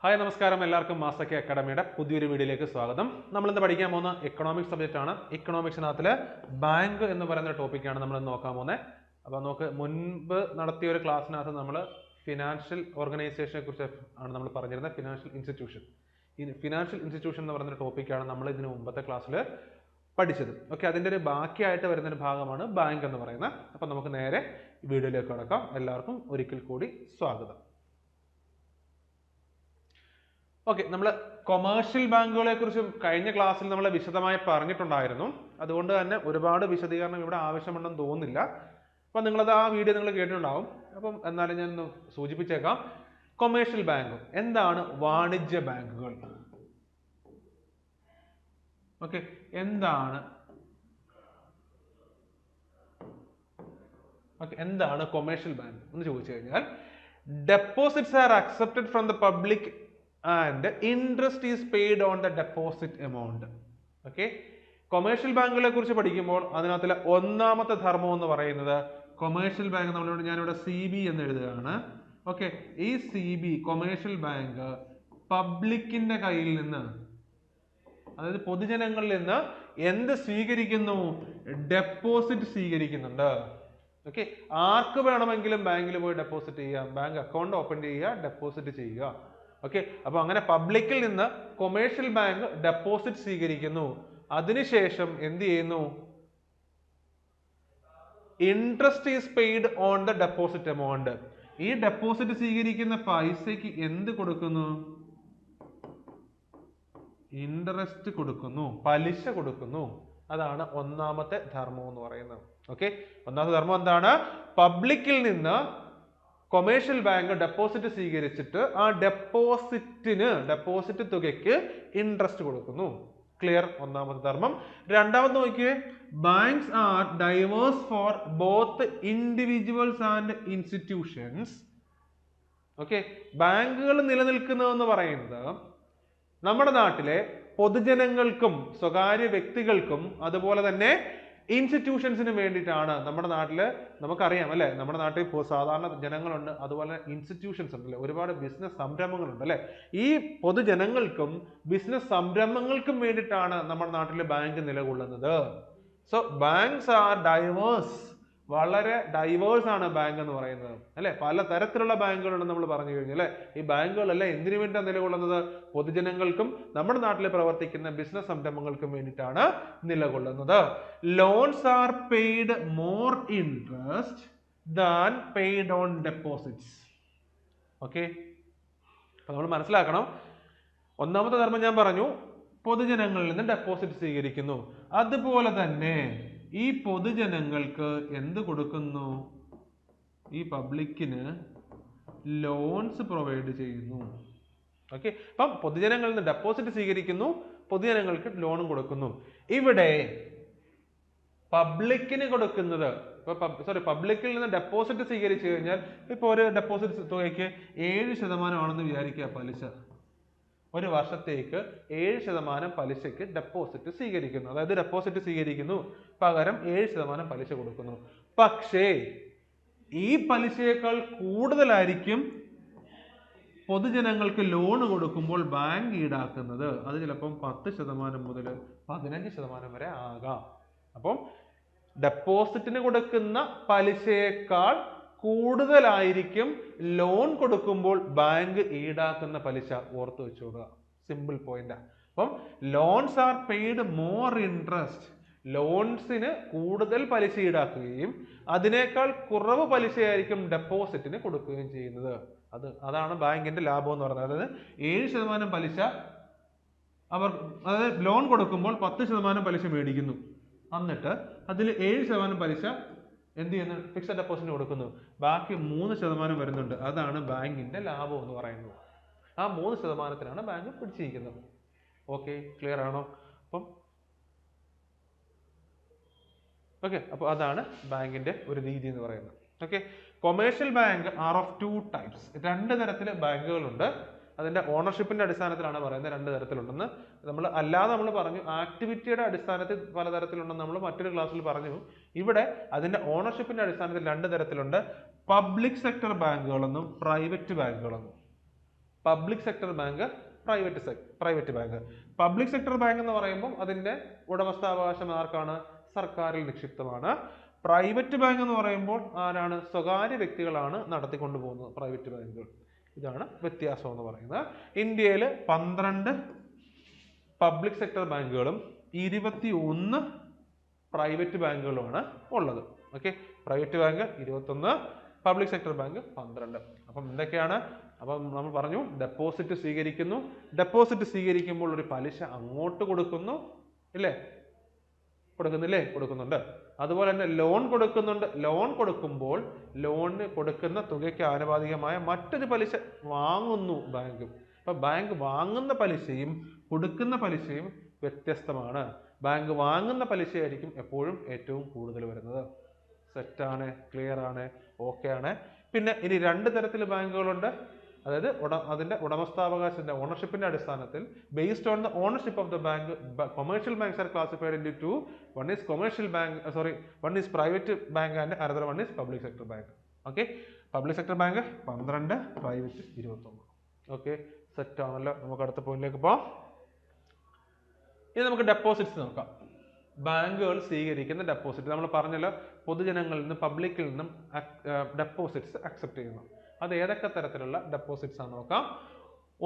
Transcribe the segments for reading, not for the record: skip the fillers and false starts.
Hi നമസ്കാരം, എല്ലാവർക്കും master K അക്കാഡമിയുടെ പുതിയൊരു വീഡിയോയിലേക്ക് സ്വാഗതം. നമ്മൾ ഇന്ന് പഠിക്കാൻ പോകുന്ന എക്കണോമിക്സ് സബ്ജക്റ്റ് ആണ്. എക്കണോമിക്സിനകത്തില് ബാങ്ക് എന്ന് പറയുന്ന ടോപ്പിക്കാണ് നമ്മൾ നോക്കാൻ പോകുന്നത്. അപ്പോൾ നമുക്ക് മുൻപ് നടത്തിയ ഒരു ക്ലാസ്സിനകത്ത് നമ്മൾ ഫിനാൻഷ്യൽ ഓർഗനൈസേഷനെ കുറിച്ച് ആണ് നമ്മൾ പറഞ്ഞിരുന്നത്. ഫിനാൻഷ്യൽ ഇൻസ്റ്റിറ്റ്യൂഷൻ എന്ന് പറയുന്ന ടോപ്പിക്കാണ് നമ്മൾ ഇതിന് മുമ്പത്തെ ക്ലാസ്സിൽ പഠിച്ചത്. ഓക്കെ, അതിൻ്റെ ഒരു ബാക്കിയായിട്ട് വരുന്നൊരു ഭാഗമാണ് ബാങ്ക് എന്ന് പറയുന്നത്. അപ്പം നമുക്ക് നേരെ വീഡിയോയിലേക്ക് കടക്കാം. എല്ലാവർക്കും ഒരിക്കൽ കൂടി സ്വാഗതം. ഓക്കെ, നമ്മൾ കൊമേഴ്ഷ്യൽ ബാങ്കുകളെ കുറിച്ച് കഴിഞ്ഞ ക്ലാസ്സിൽ നമ്മൾ വിശദമായി പറഞ്ഞിട്ടുണ്ടായിരുന്നു. അതുകൊണ്ട് തന്നെ ഒരുപാട് വിശദീകരണം ഇവിടെ ആവശ്യമുണ്ടെന്ന് തോന്നുന്നില്ല. അപ്പം നിങ്ങളത് ആ വീഡിയോ നിങ്ങൾ കേട്ടിട്ടുണ്ടാവും. അപ്പം എന്നാലും ഞാൻ ഒന്ന് സൂചിപ്പിച്ചേക്കാം. കൊമേഴ്ഷ്യൽ ബാങ്ക് എന്താണ്? വാണിജ്യ ബാങ്കുകൾ. ഓക്കെ, എന്താണ് കൊമേഴ്ഷ്യൽ ബാങ്ക് എന്ന് ചോദിച്ചു കഴിഞ്ഞാൽ, deposits R accepted from the public and interest is paid on the deposit amount. Okay, commercial ബാങ്കുകളെ കുറിച്ച് പഠിക്കുമ്പോൾ അതിനകത്തിലെ ഒന്നാമത്തെ ധർമ്മം എന്ന് പറയുന്നത്, കൊമേഴ്ഷ്യൽ ബാങ്ക് നമ്മളിവിടെ ഞാനിവിടെ CB എന്ന് എഴുതുകയാണ്. ഓക്കെ, ഈ CB കൊമേഴ്ഷ്യൽ ബാങ്ക് പബ്ലിക്കിന്റെ കയ്യിൽ നിന്ന്, അതായത് പൊതുജനങ്ങളിൽ നിന്ന് എന്ത് സ്വീകരിക്കുന്നു? ഡെപ്പോസിറ്റ് സ്വീകരിക്കുന്നുണ്ട്. ഓക്കെ, ആർക്ക് വേണമെങ്കിലും ബാങ്കിൽ പോയി ഡെപ്പോസിറ്റ് ചെയ്യാം, ബാങ്ക് അക്കൗണ്ട് ഓപ്പൺ ചെയ്യുക, ഡെപ്പോസിറ്റ് ചെയ്യുക. ഓക്കെ, അപ്പൊ അങ്ങനെ പബ്ലിക്കിൽ നിന്ന് കൊമേഴ്ഷ്യൽ ബാങ്ക് ഡെപ്പോസിറ്റ് സ്വീകരിക്കുന്നു. അതിനുശേഷം എന്ത് ചെയ്യുന്നു? Interest is paid on the deposit amount. ഈ ഡെപ്പോസിറ്റ് സ്വീകരിക്കുന്ന പൈസക്ക് എന്ത് കൊടുക്കുന്നു? ഇൻട്രസ്റ്റ് കൊടുക്കുന്നു, പലിശ കൊടുക്കുന്നു. അതാണ് ഒന്നാമത്തെ ധർമ്മം എന്ന് പറയുന്നത്. ഓക്കെ, ഒന്നാമത്തെ ധർമ്മം എന്താണ്? പബ്ലിക്കിൽ നിന്ന് കൊമേഴ്ഷ്യൽ ബാങ്ക് ഡെപ്പോസിറ്റ് സ്വീകരിച്ചിട്ട് ആ ഡെപ്പോസിറ്റ് തുകയ്ക്ക് ഇൻട്രസ്റ്റ് കൊടുക്കുന്നു. ക്ലിയർ? ഒന്നാമത്തെ ധർമ്മം. രണ്ടാമത് നോക്കിയേ, banks are diverse for both individuals and institutions. Okay, ബാങ്കുകൾ നിലനിൽക്കുന്നതെന്ന് പറയുന്നത് നമ്മുടെ നാട്ടിലെ പൊതുജനങ്ങൾക്കും സ്വകാര്യ വ്യക്തികൾക്കും അതുപോലെ തന്നെ ഇൻസ്റ്റിറ്റ്യൂഷൻസിന് വേണ്ടിയിട്ടാണ്. നമ്മുടെ നാട്ടില് നമുക്കറിയാം അല്ലെ, നമ്മുടെ നാട്ടിൽ സാധാരണ ജനങ്ങളുണ്ട്, അതുപോലെ ഇൻസ്റ്റിറ്റ്യൂഷൻസ് ഉണ്ടല്ലേ, ഒരുപാട് ബിസിനസ് സംരംഭങ്ങളുണ്ട് അല്ലെ. ഈ പൊതുജനങ്ങൾക്കും ബിസിനസ് സംരംഭങ്ങൾക്കും വേണ്ടിയിട്ടാണ് നമ്മുടെ നാട്ടിലെ ബാങ്ക് നിലകൊള്ളുന്നത്. സോ ബാങ്ക്സ് ആർ ഡൈവേഴ്സ്, വളരെ ഡൈവേഴ്സ് ആണ് ബാങ്ക് എന്ന് പറയുന്നത് അല്ലെ. പല തരത്തിലുള്ള ബാങ്കുകളുണ്ടെന്ന് നമ്മൾ പറഞ്ഞു കഴിഞ്ഞു അല്ലെ. ഈ ബാങ്കുകളെല്ലാം എന്തിനു വേണ്ടിയാണ് നിലകൊള്ളുന്നത്? പൊതുജനങ്ങൾക്കും നമ്മുടെ നാട്ടിൽ പ്രവർത്തിക്കുന്ന ബിസിനസ് സംരംഭങ്ങൾക്കും വേണ്ടിയിട്ടാണ് നിലകൊള്ളുന്നത്. Loans are paid more interest than paid on deposits. Okay, അപ്പൊ നമ്മൾ മനസ്സിലാക്കണം, ഒന്നാമത്തെ ധർമ്മം ഞാൻ പറഞ്ഞു, പൊതുജനങ്ങളിൽ നിന്ന് ഡെപ്പോസിറ്റ് സ്വീകരിക്കുന്നു. അതുപോലെ തന്നെ ഈ പൊതുജനങ്ങൾക്ക് എന്ത് കൊടുക്കുന്നു? ഈ പബ്ലിക്കിന് ലോൺസ് പ്രൊവൈഡ് ചെയ്യുന്നു. ഓക്കെ, അപ്പം പൊതുജനങ്ങളിൽ നിന്ന് ഡെപ്പോസിറ്റ് സ്വീകരിക്കുന്നു, പൊതുജനങ്ങൾക്ക് ലോണും കൊടുക്കുന്നു. ഇവിടെ പബ്ലിക്കിന് കൊടുക്കുന്നത്, പബ്ലിക്കിൽ നിന്ന് ഡെപ്പോസിറ്റ് സ്വീകരിച്ചു കഴിഞ്ഞാൽ, ഇപ്പൊ ഒരു ഡെപ്പോസിറ്റ് തുകയ്ക്ക് 7% ആണെന്ന് വിചാരിക്കുക പലിശ. ഒരു വർഷത്തേക്ക് 7% പലിശയ്ക്ക് ഡെപ്പോസിറ്റ് സ്വീകരിക്കുന്നു. അതായത് ഡെപ്പോസിറ്റ് സ്വീകരിക്കുന്നു, പകരം 7% പലിശ കൊടുക്കുന്നു. പക്ഷേ ഈ പലിശയേക്കാൾ കൂടുതലായിരിക്കും പൊതുജനങ്ങൾക്ക് ലോൺ കൊടുക്കുമ്പോൾ ബാങ്ക് ഈടാക്കുന്നത്. അത് ചിലപ്പം 10% മുതൽ 15% വരെ ആകാം. അപ്പം ഡെപ്പോസിറ്റിന് കൊടുക്കുന്ന പലിശയേക്കാൾ കൂടുതലായിരിക്കും ലോൺ കൊടുക്കുമ്പോൾ ബാങ്ക് ഈടാക്കുന്ന പലിശ. ഓർത്ത് വെച്ചോളുക, സിമ്പിൾ പോയിന്റ്. അപ്പം loans are paid more interest, ലോൺസിന് കൂടുതൽ പലിശ ഈടാക്കുകയും അതിനേക്കാൾ കുറവ് പലിശയായിരിക്കും ഡെപ്പോസിറ്റിന് കൊടുക്കുകയും ചെയ്യുന്നത്. അതാണ് ബാങ്കിന്റെ ലാഭം എന്ന് പറയുന്നത്. അതായത് 7% പലിശ അതായത് ലോൺ കൊടുക്കുമ്പോൾ 10% പലിശ മേടിക്കുന്നു, എന്നിട്ട് അതിൽ 7% പലിശ എന്ത് ചെയ്യുന്നു? ഫിക്സഡ് ഡെപ്പോസിറ്റ് കൊടുക്കുന്നു. ബാക്കി 3% വരുന്നുണ്ട്. അതാണ് ബാങ്കിന്റെ ലാഭം എന്ന് പറയുന്നത്. ആ 3%-ത്തിനാണ് ബാങ്ക് പിടിച്ചിരിക്കുന്നത്. ഓക്കെ, ക്ലിയർ ആണോ? അപ്പൊ അതാണ് ബാങ്കിന്റെ ഒരു രീതി എന്ന് പറയുന്നത്. Okay, commercial bank are of 2 types. 2 തരത്തില് ബാങ്കുകളുണ്ട്. അതിന്റെ ഓണർഷിപ്പിന്റെ അടിസ്ഥാനത്തിലാണ് പറയുന്നത് 2 തരത്തിലുണ്ടെന്ന്. നമ്മൾ പറഞ്ഞു ആക്ടിവിറ്റിയുടെ അടിസ്ഥാനത്തിൽ പലതരത്തിലുണ്ടെന്ന് നമ്മൾ മറ്റൊരു ക്ലാസ്സിൽ പറഞ്ഞു. ഇവിടെ അതിന്റെ ഓണർഷിപ്പിന്റെ അടിസ്ഥാനത്തിൽ 2 തരത്തിലുണ്ട്. പബ്ലിക് സെക്ടർ ബാങ്കുകളെന്നും പ്രൈവറ്റ് ബാങ്കുകളെന്നും. Public sector bank, private bank. Public sector bank എന്ന് പറയുമ്പോൾ അതിന്റെ ഉടമസ്ഥാവകാശം ആർക്കാണ്? സർക്കാരിൽ നിക്ഷിപ്തമാണ്. പ്രൈവറ്റ് ബാങ്ക് എന്ന് പറയുമ്പോൾ ആരാണ്? സ്വകാര്യ വ്യക്തികളാണ് നടത്തിക്കൊണ്ടു പോകുന്നത് പ്രൈവറ്റ് ബാങ്കുകൾ. ഇതാണ് വ്യത്യാസം എന്ന് പറയുന്നത്. ഇന്ത്യയിൽ 12 പബ്ലിക് സെക്ടർ ബാങ്കുകളും 21 പ്രൈവറ്റ് ബാങ്കുകളുമാണ് ഉള്ളത്. Okay, private bank 21, public sector bank 12. അപ്പം എന്തൊക്കെയാണ്? അപ്പം നമ്മൾ പറഞ്ഞു ഡെപ്പോസിറ്റ് സ്വീകരിക്കുന്നു. ഡെപ്പോസിറ്റ് സ്വീകരിക്കുമ്പോൾ ഒരു പലിശ അങ്ങോട്ട് കൊടുക്കുന്നു, ഇല്ലേ? കൊടുക്കുന്നില്ലേ? കൊടുക്കുന്നുണ്ട്. അതുപോലെ തന്നെ ലോൺ കൊടുക്കുന്നുണ്ട്. ലോൺ കൊടുക്കുമ്പോൾ ലോണിന് കൊടുക്കുന്ന തുകയ്ക്ക് ആനുപാതികമായ മറ്റൊരു പലിശ വാങ്ങുന്നു ബാങ്ക്. അപ്പൊ ബാങ്ക് വാങ്ങുന്ന പലിശയും കൊടുക്കുന്ന പലിശയും വ്യത്യസ്തമാണ്. ബാങ്ക് വാങ്ങുന്ന പലിശയായിരിക്കും എപ്പോഴും ഏറ്റവും കൂടുതൽ വരുന്നത്. സെറ്റാണ്, ക്ലിയർ ആണ്, ഓക്കെ ആണ്. പിന്നെ ഇനി 2 തരത്തിൽ ബാങ്കുകളുണ്ട്. അതായത് അതിന്റെ ഉടമസ്ഥാവകാശത്തിന്റെ ഓണർഷിപ്പിന്റെ അടിസ്ഥാനത്തിൽ based on the ownership of the bank, commercial banks are classified into 2. One is commercial bank, one is private bank and another one is public sector bank. Okay, public sector bank 12, private 21. Okay, set ആണല്ലോ. നമുക്ക് അടുത്ത പോയിന്റിലേക്ക് പോകാം. ഇനി നമുക്ക് deposits നോക്കാം. ബാങ്കുകൾ സ്വീകരിക്കുന്ന ഡെപ്പോസിറ്റ് നമ്മൾ പറഞ്ഞല്ലോ, പൊതുജനങ്ങളിൽ നിന്നും പബ്ലിക്കിൽ നിന്നും ഡെപ്പോസിറ്റ്സ് അക്സെപ്റ്റ് ചെയ്യുന്നു. അത് ഏതൊക്കെ തരത്തിലുള്ള ഡെപ്പോസിറ്റ്സ് ആണ് നോക്കാം.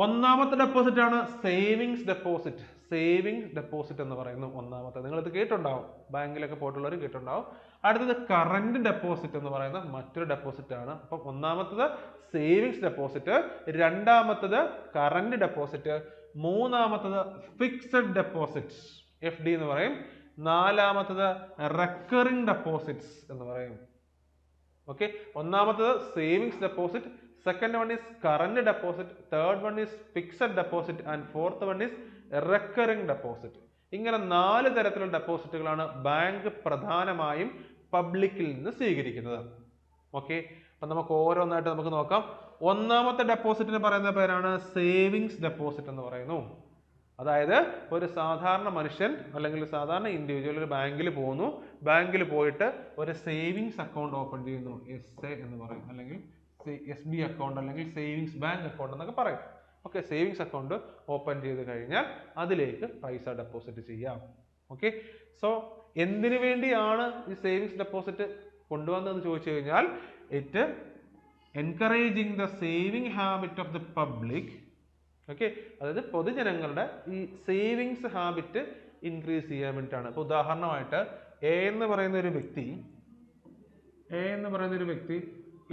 ഒന്നാമത്തെ ഡെപ്പോസിറ്റ് ആണ് സേവിങ്സ് ഡെപ്പോസിറ്റ്. സേവിങ്സ് ഡെപ്പോസിറ്റ് എന്ന് പറയുന്നു ഒന്നാമത്തെ. നിങ്ങൾ ഇത് കേട്ടുണ്ടാവും, ബാങ്കിലൊക്കെ പോയിട്ടുള്ളവർ കേട്ടുണ്ടാവും. അടുത്തത് കറന്റ് ഡെപ്പോസിറ്റ് എന്ന് പറയുന്ന മറ്റൊരു ഡെപ്പോസിറ്റ് ആണ്. അപ്പം ഒന്നാമത്തത് സേവിങ്സ് ഡെപ്പോസിറ്റ്, രണ്ടാമത്തത് കറന്റ് ഡെപ്പോസിറ്റ്, മൂന്നാമത്തത് ഫിക്സഡ് ഡെപ്പോസിറ്റ് FD എന്ന് പറയും, നാലാമത്തത് റെക്കറിംഗ് ഡെപ്പോസിറ്റ്സ് എന്ന് പറയും. ഓക്കെ, ഒന്നാമത്തത് savings deposit, second one is current deposit, third one is fixed deposit and fourth one is recurring deposit. ഇങ്ങനെ 4 തരത്തിലുള്ള ഡെപ്പോസിറ്റുകളാണ് ബാങ്ക് പ്രധാനമായും പബ്ലിക്കിൽ നിന്ന് സ്വീകരിക്കുന്നത്. ഓക്കെ, അപ്പൊ നമുക്ക് ഓരോന്നായിട്ട് നമുക്ക് നോക്കാം. ഒന്നാമത്തെ ഡെപ്പോസിറ്റിന് പറയുന്ന പേരാണ് സേവിങ്സ് ഡെപ്പോസിറ്റ് എന്ന് പറയുന്നു. അതായത് ഒരു സാധാരണ മനുഷ്യൻ അല്ലെങ്കിൽ സാധാരണ ഇൻഡിവിജ്വൽ ഒരു ബാങ്കിൽ പോകുന്നു, ബാങ്കിൽ പോയിട്ട് ഒരു സേവിങ്സ് അക്കൗണ്ട് ഓപ്പൺ ചെയ്യുന്നു, SA എന്ന് പറയും, അല്ലെങ്കിൽ SB അക്കൗണ്ട് അല്ലെങ്കിൽ സേവിങ്സ് ബാങ്ക് അക്കൗണ്ട് എന്നൊക്കെ പറയും. ഓക്കെ, സേവിങ്സ് അക്കൗണ്ട് ഓപ്പൺ ചെയ്ത് കഴിഞ്ഞാൽ അതിലേക്ക് പൈസ ഡെപ്പോസിറ്റ് ചെയ്യാം. ഓക്കെ, സോ എന്തിനു വേണ്ടിയാണ് ഈ സേവിങ്സ് ഡെപ്പോസിറ്റ് കൊണ്ടുവന്നതെന്ന് ചോദിച്ചു കഴിഞ്ഞാൽ, it encouraging the saving habit of the public. Okay, അതായത് പൊതുജനങ്ങളുടെ ഈ സേവിങ്സ് ഹാബിറ്റ് ഇൻക്രീസ് ചെയ്യാൻ വേണ്ടിയിട്ടാണ്. ഇപ്പൊ ഉദാഹരണമായിട്ട് എ എന്ന് പറയുന്ന ഒരു വ്യക്തി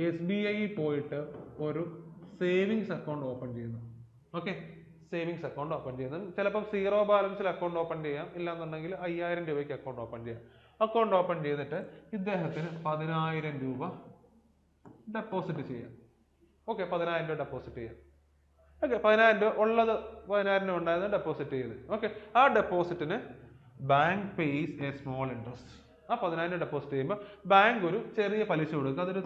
SBI പോയിട്ട് ഒരു സേവിങ്സ് അക്കൗണ്ട് ഓപ്പൺ ചെയ്യുന്നു. ഓക്കെ, സേവിങ്സ് അക്കൗണ്ട് ഓപ്പൺ ചെയ്യുന്നത് ചിലപ്പോൾ 0 ബാലൻസിൽ അക്കൗണ്ട് ഓപ്പൺ ചെയ്യാം, ഇല്ലാന്നുണ്ടെങ്കിൽ 5000 രൂപയ്ക്ക് അക്കൗണ്ട് ഓപ്പൺ ചെയ്യാം. അക്കൗണ്ട് ഓപ്പൺ ചെയ്തിട്ട് ഇദ്ദേഹത്തിന് 10000 രൂപ ഡെപ്പോസിറ്റ് ചെയ്യാം. ഓക്കെ, 10000 രൂപ ഡെപ്പോസിറ്റ് ചെയ്യാം. ഓക്കെ, 10000 രൂപ ഉള്ളത് 10000 രൂപ ഉണ്ടായിരുന്നു ഡെപ്പോസിറ്റ് ചെയ്ത്. ഓക്കെ, ആ ഡെപ്പോസിറ്റിന് bank pays a small interest. ആ 10000 രൂപ ഡെപ്പോസിറ്റ് ചെയ്യുമ്പോൾ ബാങ്ക് ഒരു ചെറിയ പലിശ കൊടുക്കുക. അതൊരു